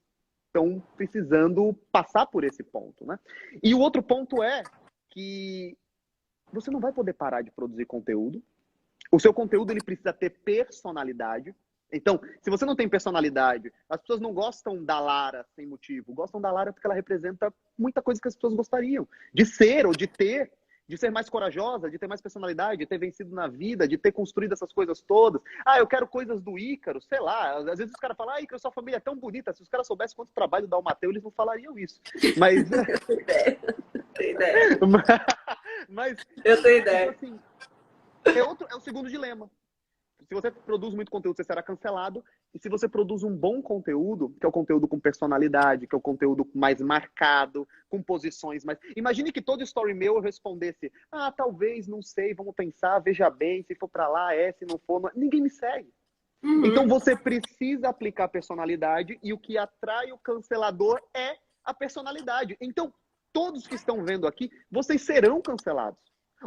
Speaker 2: estão precisando passar por esse ponto, né? E o outro ponto é que você não vai poder parar de produzir conteúdo. O seu conteúdo ele precisa ter personalidade. Então, se você não tem personalidade, as pessoas não gostam da Lara sem motivo. Gostam da Lara porque ela representa muita coisa que as pessoas gostariam de ser ou de ter. De ser mais corajosa, de ter mais personalidade, de ter vencido na vida, de ter construído essas coisas todas. Ah, eu quero coisas do Ícaro, sei lá. Às vezes os caras falam: ah, Ícaro, sua família é tão bonita. Se os caras soubessem quanto trabalho dá o Mateus, eles não falariam isso. Mas...
Speaker 3: Tem ideia.
Speaker 2: Mas...
Speaker 3: Eu tenho ideia.
Speaker 2: Assim, é o segundo dilema. Se você produz muito conteúdo, você será cancelado. E se você produz um bom conteúdo, que é o conteúdo com personalidade, que é o conteúdo mais marcado, com posições mais... Imagine que todo story meu eu respondesse: ah, talvez, não sei, vamos pensar, veja bem, se for pra lá, se não for... Não... Ninguém me segue. Então você precisa aplicar personalidade e o que atrai o cancelador é a personalidade. Então, todos que estão vendo aqui, vocês serão cancelados.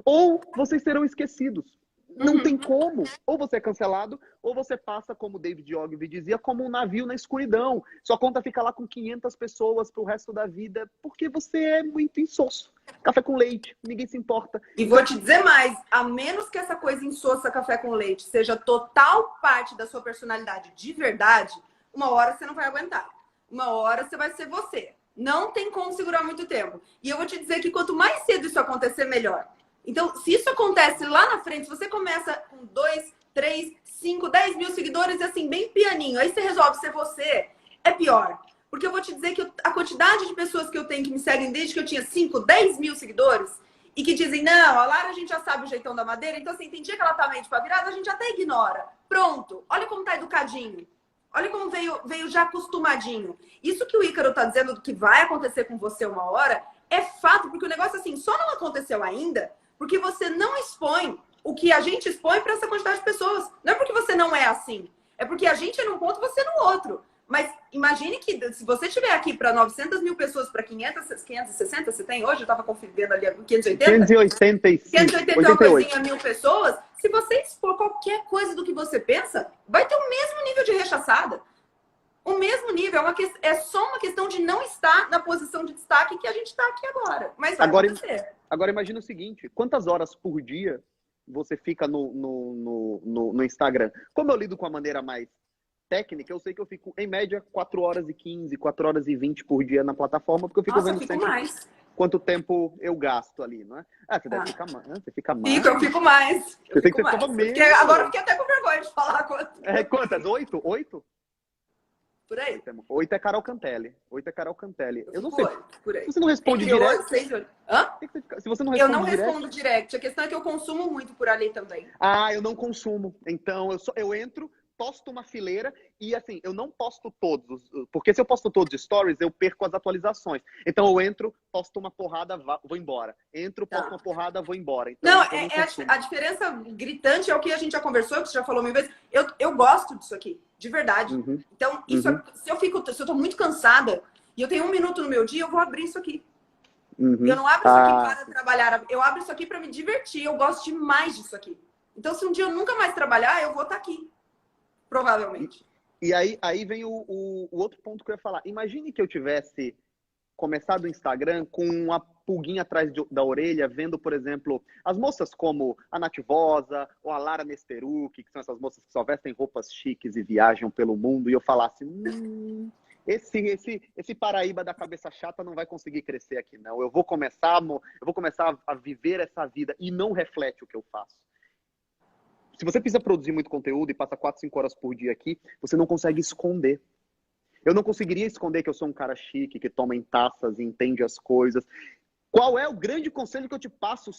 Speaker 2: Ou vocês serão esquecidos. Não tem como. Ou você é cancelado, ou você passa, como David Ogilvy dizia, como um navio na escuridão. Sua conta fica lá com 500 pessoas pro resto da vida, porque você é muito insosso. Café com leite, ninguém se importa.
Speaker 3: E vou te dizer mais, a menos que essa coisa insossa café com leite seja total parte da sua personalidade de verdade, uma hora você não vai aguentar. Uma hora você vai ser você. Não tem como segurar muito tempo. E eu vou te dizer que quanto mais cedo isso acontecer, melhor. Então, se isso acontece lá na frente, se você começa com 2, 3, 5, 10 mil seguidores, assim, bem pianinho, aí você resolve ser você, é pior. Porque eu vou te dizer que a quantidade de pessoas que eu tenho que me seguem desde que eu tinha 5, 10 mil seguidores e que dizem: não, a Lara a gente já sabe o jeitão da madeira, então assim, tem dia que ela tá meio de pá virada, a gente até ignora. Pronto, olha como tá educadinho. Olha como veio já acostumadinho. Isso que o Ícaro tá dizendo que vai acontecer com você uma hora é fato, porque o negócio assim, só não aconteceu ainda porque você não expõe o que a gente expõe para essa quantidade de pessoas. Não é porque você não é assim. É porque a gente é num ponto, você no outro. Mas imagine que se você estiver aqui para 900 mil pessoas, para 560, você tem hoje? Eu estava conferindo ali, 580?
Speaker 2: 585.
Speaker 3: 580 coisinha mil pessoas. Se você expor qualquer coisa do que você pensa, vai ter o mesmo nível de rechaçada. O mesmo nível. É só uma questão de não estar na posição de destaque que a gente está aqui agora. Mas vai acontecer.
Speaker 2: Agora imagina o seguinte: quantas horas por dia você fica no Instagram? Como eu lido com a maneira mais técnica, eu sei que eu fico, em média, 4 horas e 15, 4 horas e 20 por dia na plataforma, porque eu fico vendo sempre
Speaker 3: mais.
Speaker 2: Quanto tempo eu gasto ali, não é? Ah, você deve ficar mais. Você fica mais.
Speaker 3: Eu fico mais.
Speaker 2: Eu sei que você ficava menos.
Speaker 3: Agora eu fiquei até com vergonha de falar quanto.
Speaker 2: Quantas? 8? 8?
Speaker 3: Por aí.
Speaker 2: 8 é Carol Cantelli. 8 é Carol Cantelli. Eu não
Speaker 3: Por
Speaker 2: sei.
Speaker 3: aí, por aí.
Speaker 2: Se você não responde
Speaker 3: Entre
Speaker 2: direct...
Speaker 3: 8, 6 e 8. Hã?
Speaker 2: Se você não
Speaker 3: Eu
Speaker 2: responde
Speaker 3: não
Speaker 2: direct...
Speaker 3: respondo direct. A questão é que eu consumo muito por ali também.
Speaker 2: Ah, eu não consumo. Então, eu entro, posto uma fileira e, assim, eu não posto todos. Porque se eu posto todos os stories, eu perco as atualizações. Então, eu entro, posto uma porrada, vou embora. Entro, posto uma porrada, vou embora. Então,
Speaker 3: Não,
Speaker 2: eu consumo.
Speaker 3: a diferença gritante é o que a gente já conversou, que você já falou mil vezes. Eu gosto disso aqui, de verdade.
Speaker 2: Uhum.
Speaker 3: Então, isso, se eu tô muito cansada e eu tenho 1 minuto no meu dia, eu vou abrir isso aqui.
Speaker 2: Uhum.
Speaker 3: Eu não abro isso aqui para trabalhar, eu abro isso aqui para me divertir. Eu gosto demais disso aqui. Então, se um dia eu nunca mais trabalhar, eu vou estar aqui. Provavelmente.
Speaker 2: E aí vem o outro ponto que eu ia falar. Imagine que eu tivesse começado o Instagram com uma pulguinha atrás da orelha, vendo, por exemplo, as moças como a Nath Vosa ou a Lara Nesteruk, que são essas moças que só vestem roupas chiques e viajam pelo mundo, e eu falasse, esse Paraíba da cabeça chata não vai conseguir crescer aqui, não. Eu vou começar a viver essa vida e não reflete o que eu faço. Se você precisa produzir muito conteúdo e passa 4, 5 horas por dia aqui, você não consegue esconder. Eu não conseguiria esconder que eu sou um cara chique, que toma em taças e entende as coisas. Qual é o grande conselho que eu te passo?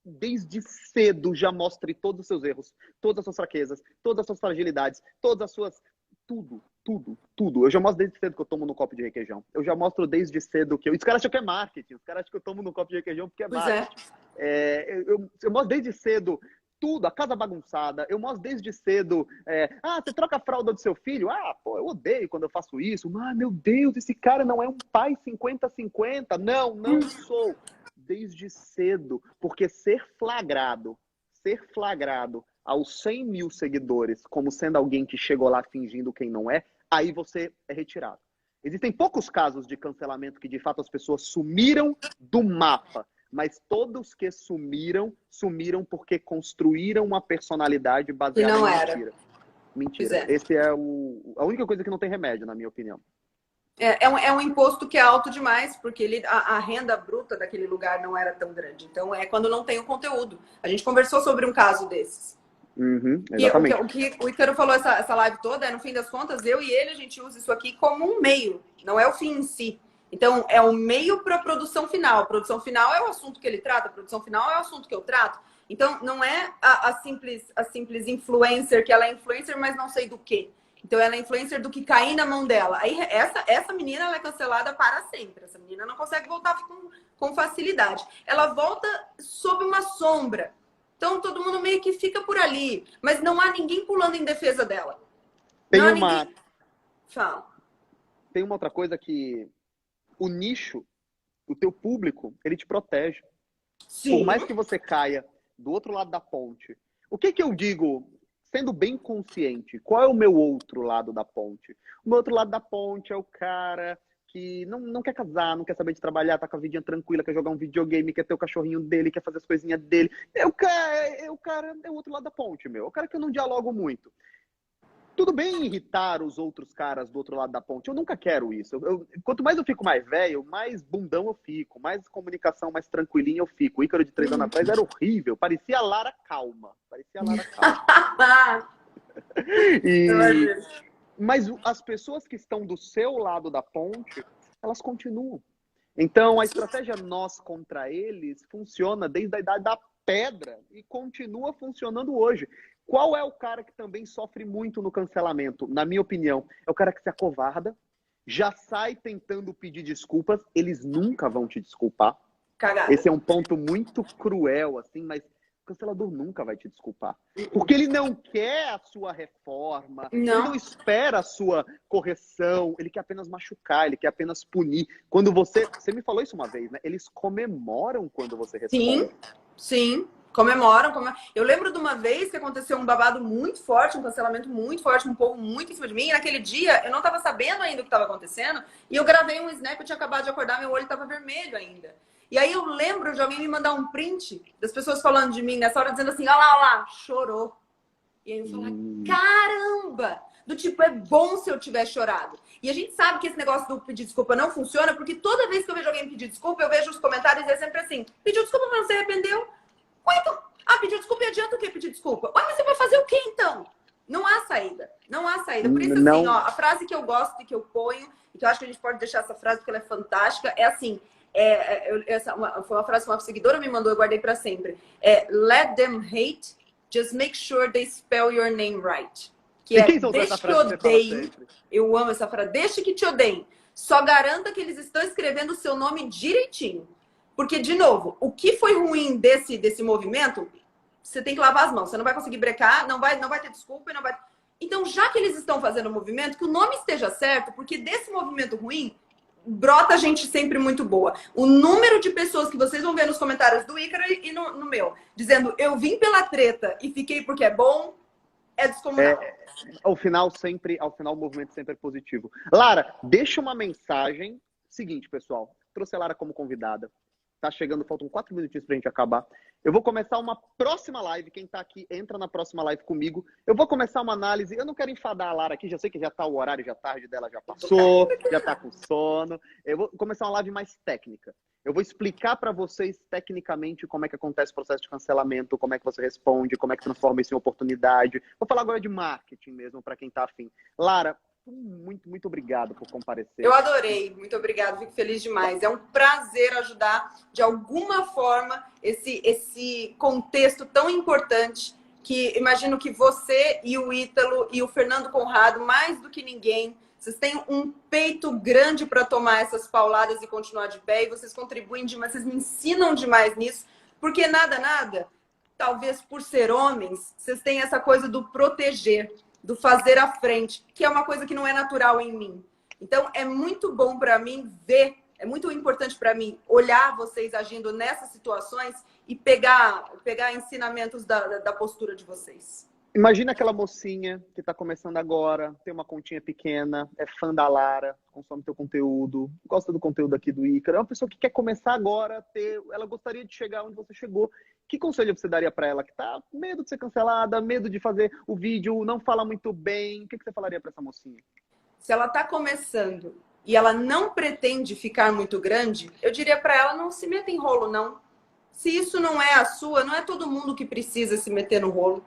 Speaker 2: Desde cedo, já mostre todos os seus erros, todas as suas fraquezas, todas as suas fragilidades, todas as suas... Tudo. Eu já mostro desde cedo que eu tomo no copo de requeijão. Eu já mostro desde cedo que eu... Os caras acham que é marketing. Os caras acham que eu tomo no copo de requeijão porque é marketing. Eu mostro desde cedo tudo, a casa bagunçada. Eu mostro desde cedo... você troca a fralda do seu filho? Eu odeio quando eu faço isso. Meu Deus, esse cara não é um pai 50-50. Não sou. Desde cedo. Porque ser flagrado aos 100 mil seguidores como sendo alguém que chegou lá fingindo quem não é, aí você é retirado. Existem poucos casos de cancelamento que de fato as pessoas sumiram do mapa. Mas todos que sumiram porque construíram uma personalidade baseada em mentira. Mentira. Esse é a única coisa que não tem remédio, na minha opinião.
Speaker 3: É um imposto que é alto demais, porque a renda bruta daquele lugar não era tão grande. Então, é quando não tem o conteúdo. A gente conversou sobre um caso desses.
Speaker 2: Exatamente.
Speaker 3: E o Ícaro falou essa live toda, no fim das contas, eu e ele, a gente usa isso aqui como um meio. Não é o fim em si. Então, é o meio para a produção final. A produção final é o assunto que ele trata, a produção final é o assunto que eu trato. Então, não é a simples influencer, que ela é influencer, mas não sei do quê. Então, ela é influencer do que cair na mão dela. Aí, essa menina, ela é cancelada para sempre. Essa menina não consegue voltar com facilidade. Ela volta sob uma sombra. Então, todo mundo meio que fica por ali. Mas não há ninguém pulando em defesa dela. Fala.
Speaker 2: Tem uma outra coisa que... O nicho, o teu público, ele te protege.
Speaker 3: Sim.
Speaker 2: Por mais que você caia do outro lado da ponte. O que eu digo, sendo bem consciente, qual é o meu outro lado da ponte? O meu outro lado da ponte é o cara que não quer casar, não quer saber de trabalhar, tá com a vidinha tranquila, quer jogar um videogame, quer ter o cachorrinho dele, quer fazer as coisinhas dele. O cara é o outro lado da ponte, meu. É o cara que eu não dialogo muito. Tudo bem irritar os outros caras do outro lado da ponte. Eu nunca quero isso. Quanto mais eu fico mais velho, mais bundão eu fico. Mais comunicação, mais tranquilinha eu fico. O Ícaro de 3 anos atrás era horrível. Parecia a Lara Calma. Mas as pessoas que estão do seu lado da ponte, elas continuam. Então, a estratégia nós contra eles funciona desde a idade da pedra e continua funcionando hoje. Qual é o cara que também sofre muito no cancelamento? Na minha opinião, é o cara que se acovarda, já sai tentando pedir desculpas, eles nunca vão te desculpar.
Speaker 3: Cagada.
Speaker 2: Esse é um ponto muito cruel, assim, mas o cancelador nunca vai te desculpar. Porque ele não quer a sua reforma, ele não espera a sua correção, ele quer apenas machucar, ele quer apenas punir. Quando você me falou isso uma vez, né? Eles comemoram quando você responde.
Speaker 3: Sim. Comemoram. Eu lembro de uma vez que aconteceu um babado muito forte, um cancelamento muito forte, um povo muito em cima de mim. E naquele dia, eu não estava sabendo ainda o que estava acontecendo. E eu gravei um snap, eu tinha acabado de acordar, meu olho estava vermelho ainda. E aí eu lembro de alguém me mandar um print das pessoas falando de mim nessa hora, dizendo assim, olha lá, chorou. E aí eu falei, caramba! Do tipo, é bom se eu tiver chorado. E a gente sabe que esse negócio do pedir desculpa não funciona, porque toda vez que eu vejo alguém pedir desculpa, eu vejo os comentários e é sempre assim, pediu desculpa, mas não se arrependeu. Então, pediu desculpa e adianta o quê pedir desculpa? Mas você vai fazer o quê então? Não há saída. Não há saída. Por isso, assim,
Speaker 2: Não.
Speaker 3: ó, a frase que eu gosto e que eu ponho, e que eu acho que a gente pode deixar essa frase porque ela é fantástica, é assim, foi uma frase que uma seguidora me mandou, eu guardei para sempre. Let them hate, just make sure they spell your name right. Que
Speaker 2: E
Speaker 3: é,
Speaker 2: quem soltou
Speaker 3: deixe
Speaker 2: essa
Speaker 3: que
Speaker 2: frase que você fala
Speaker 3: odeiem.
Speaker 2: sempre?
Speaker 3: Eu amo essa frase. Deixe que te odeiem. Só garanta que eles estão escrevendo o seu nome direitinho. Porque, de novo, o que foi ruim desse movimento, você tem que lavar as mãos. Você não vai conseguir brecar, não vai ter desculpa e não vai... Então, já que eles estão fazendo o movimento, que o nome esteja certo, porque desse movimento ruim, brota gente sempre muito boa. O número de pessoas que vocês vão ver nos comentários do Ícaro e no meu, dizendo eu vim pela treta e fiquei porque é bom, é descomunal.
Speaker 2: Ao final, o movimento sempre é positivo. Lara, deixa uma mensagem. Seguinte, pessoal. Trouxe a Lara como convidada. Tá chegando, faltam 4 minutinhos pra gente acabar. Eu vou começar uma próxima live. Quem tá aqui, entra na próxima live comigo. Eu vou começar uma análise. Eu não quero enfadar a Lara aqui. Já sei que já tá o horário, já tarde dela já passou. Já tá com sono. Eu vou começar uma live mais técnica. Eu vou explicar para vocês tecnicamente como é que acontece o processo de cancelamento, como é que você responde, como é que transforma isso em oportunidade. Vou falar agora de marketing mesmo, para quem tá afim. Lara, muito, muito obrigado por comparecer.
Speaker 3: Eu adorei, muito obrigada, fico feliz demais. É um prazer ajudar, de alguma forma, esse contexto tão importante que imagino que você e o Ítalo e o Fernando Conrado, mais do que ninguém, vocês têm um peito grande para tomar essas pauladas e continuar de pé, e vocês contribuem demais, vocês me ensinam demais nisso, porque nada, talvez por ser homens, vocês têm essa coisa do proteger, do fazer à frente, que é uma coisa que não é natural em mim. Então, é muito bom para mim ver, é muito importante para mim olhar vocês agindo nessas situações e pegar ensinamentos da postura de vocês.
Speaker 2: Imagina aquela mocinha que está começando agora, tem uma continha pequena, é fã da Lara, consome teu conteúdo, gosta do conteúdo aqui do Ícaro. É uma pessoa que quer começar agora, ela gostaria de chegar onde você chegou. Que conselho você daria para ela que tá com medo de ser cancelada, medo de fazer o vídeo, não fala muito bem? O que você falaria para essa mocinha?
Speaker 3: Se ela está começando e ela não pretende ficar muito grande, eu diria para ela não se meta em rolo, não. Se isso não é a sua, não é todo mundo que precisa se meter no rolo.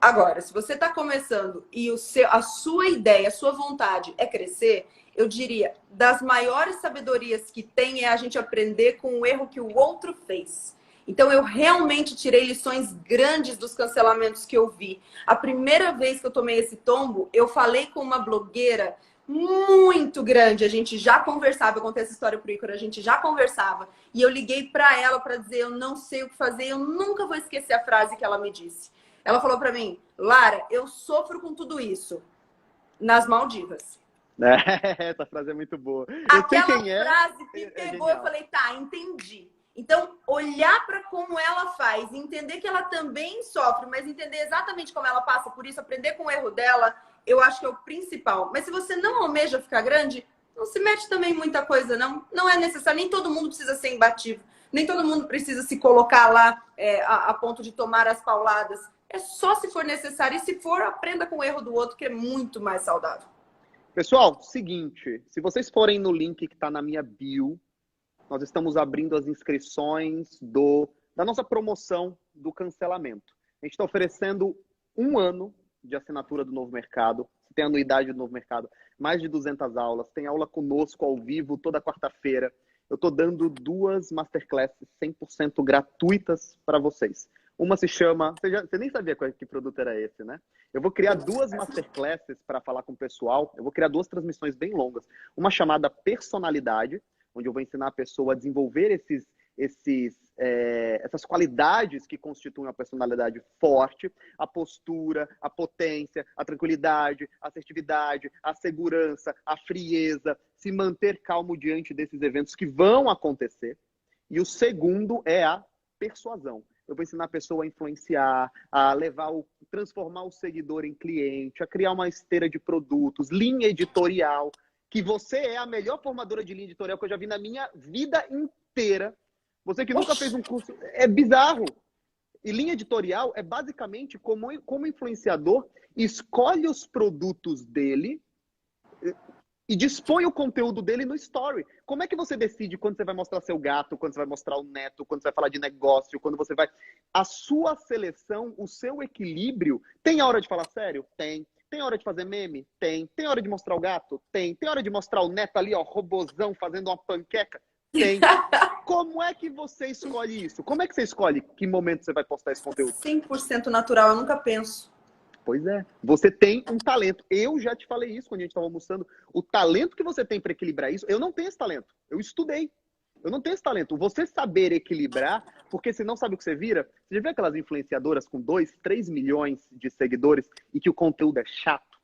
Speaker 3: Agora, se você está começando e a sua ideia, a sua vontade é crescer, eu diria, das maiores sabedorias que tem é a gente aprender com o erro que o outro fez. Então, eu realmente tirei lições grandes dos cancelamentos que eu vi. A primeira vez que eu tomei esse tombo, eu falei com uma blogueira muito grande. A gente já conversava, eu contei essa história pro Ícaro, a gente já conversava. E eu liguei para ela para dizer, eu não sei o que fazer, eu nunca vou esquecer a frase que ela me disse. Ela falou para mim, Lara, eu sofro com tudo isso nas Maldivas.
Speaker 2: Essa frase é muito boa.
Speaker 3: Aquela frase me pegou, eu falei, tá, entendi. Então, olhar para como ela faz, entender que ela também sofre, mas entender exatamente como ela passa por isso, aprender com o erro dela, eu acho que é o principal. Mas se você não almeja ficar grande, não se mete também em muita coisa, não. Não é necessário, nem todo mundo precisa ser imbatível. Nem todo mundo precisa se colocar lá a ponto de tomar as pauladas. É só se for necessário. E se for, aprenda com o erro do outro, que é muito mais saudável.
Speaker 2: Pessoal, seguinte, se vocês forem no link que está na minha bio, nós estamos abrindo as inscrições da nossa promoção do cancelamento. A gente está oferecendo 1 ano de assinatura do Novo Mercado. Você tem anuidade do Novo Mercado, mais de 200 aulas. Tem aula conosco ao vivo toda quarta-feira. Eu estou dando 2 masterclasses 100% gratuitas para vocês. Uma se chama... Você nem sabia que produto era esse, né? Eu vou criar 2 masterclasses para falar com o pessoal. Eu vou criar 2 transmissões bem longas. Uma chamada Personalidade, onde eu vou ensinar a pessoa a desenvolver essas qualidades que constituem uma personalidade forte, a postura, a potência, a tranquilidade, a assertividade, a segurança, a frieza, se manter calmo diante desses eventos que vão acontecer. E o segundo é a persuasão. Eu vou ensinar a pessoa a influenciar, a transformar o seguidor em cliente, a criar uma esteira de produtos, linha editorial, que você é a melhor formadora de linha editorial que eu já vi na minha vida inteira. Você que nunca fez um curso, é bizarro. E linha editorial é basicamente como influenciador escolhe os produtos dele e dispõe o conteúdo dele no story. Como é que você decide quando você vai mostrar seu gato, quando você vai mostrar o neto, quando você vai falar de negócio, quando você vai... A sua seleção, o seu equilíbrio, tem a hora de falar sério? Tem. Tem hora de fazer meme? Tem. Tem hora de mostrar o gato? Tem. Tem hora de mostrar o neto ali, ó, robozão, fazendo uma panqueca? Tem. Como é que você escolhe isso? Como é que você escolhe que momento você vai postar esse conteúdo?
Speaker 3: 100% natural, eu nunca penso.
Speaker 2: Pois é. Você tem um talento. Eu já te falei isso quando a gente estava almoçando. O talento que você tem para equilibrar isso, eu não tenho esse talento. Eu estudei. Eu não tenho esse talento. Você saber equilibrar, porque se não sabe o que você vira, você já viu aquelas influenciadoras com 2, 3 milhões de seguidores e que o conteúdo é chato?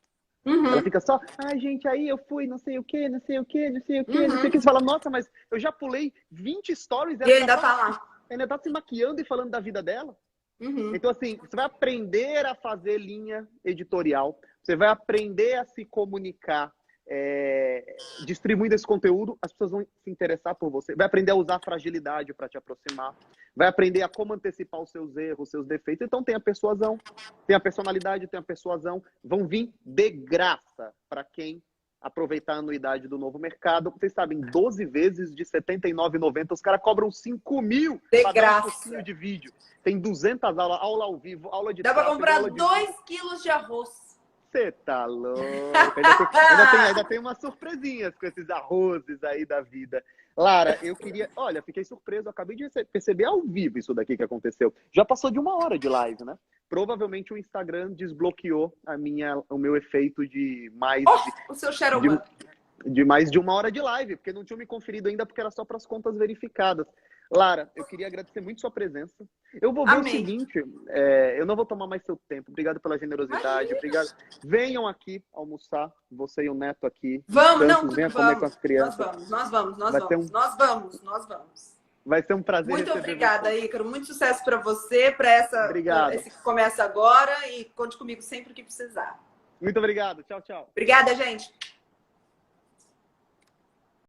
Speaker 3: Uhum.
Speaker 2: Ela fica só, ai gente, aí eu fui não sei o que, não sei o que, não sei o que, não sei o que. Você fala, nossa, mas eu já pulei 20 stories.
Speaker 3: E ainda tá lá.
Speaker 2: Ainda tá se maquiando e falando da vida dela.
Speaker 3: Uhum.
Speaker 2: Então, assim, você vai aprender a fazer linha editorial, você vai aprender a se comunicar, distribuindo esse conteúdo, as pessoas vão se interessar por você, vai aprender a usar a fragilidade para te aproximar, vai aprender a como antecipar os seus erros, os seus defeitos. Então, tem a persuasão, tem a personalidade, tem a persuasão, vão vir de graça para quem aproveitar a anuidade do novo mercado. Vocês sabem, 12 vezes de R$ 79,90, os caras cobram 5 mil
Speaker 3: de
Speaker 2: para
Speaker 3: graça.
Speaker 2: dar um pouquinho de vídeo. Tem 200 aulas, aula ao vivo, aula de
Speaker 3: Dá para
Speaker 2: tráfego,
Speaker 3: comprar
Speaker 2: aula de...
Speaker 3: 2 quilos de arroz.
Speaker 2: Você tá louco. Ainda tem umas surpresinhas com esses arrozes aí da vida. Lara, eu queria... Olha, fiquei surpreso. Eu acabei de perceber ao vivo isso daqui que aconteceu. Já passou de 1 hora de live, né? Provavelmente o Instagram desbloqueou o meu efeito de mais...
Speaker 3: O seu Shadowban.
Speaker 2: De mais de 1 hora de live, porque não tinham me conferido ainda, porque era só para as contas verificadas. Lara, eu queria agradecer muito sua presença. Eu vou ver o seguinte, eu não vou tomar mais seu tempo. Obrigado pela generosidade. Obrigado. Venham aqui almoçar, você e o Neto aqui.
Speaker 3: Vamos,
Speaker 2: venham comer com as crianças.
Speaker 3: Nós vamos.
Speaker 2: Vai ser um prazer.
Speaker 3: Muito obrigada, Ícaro. Muito sucesso para você, para esse que começa agora, e conte comigo sempre que precisar.
Speaker 2: Muito obrigado. Tchau, tchau.
Speaker 3: Obrigada, gente.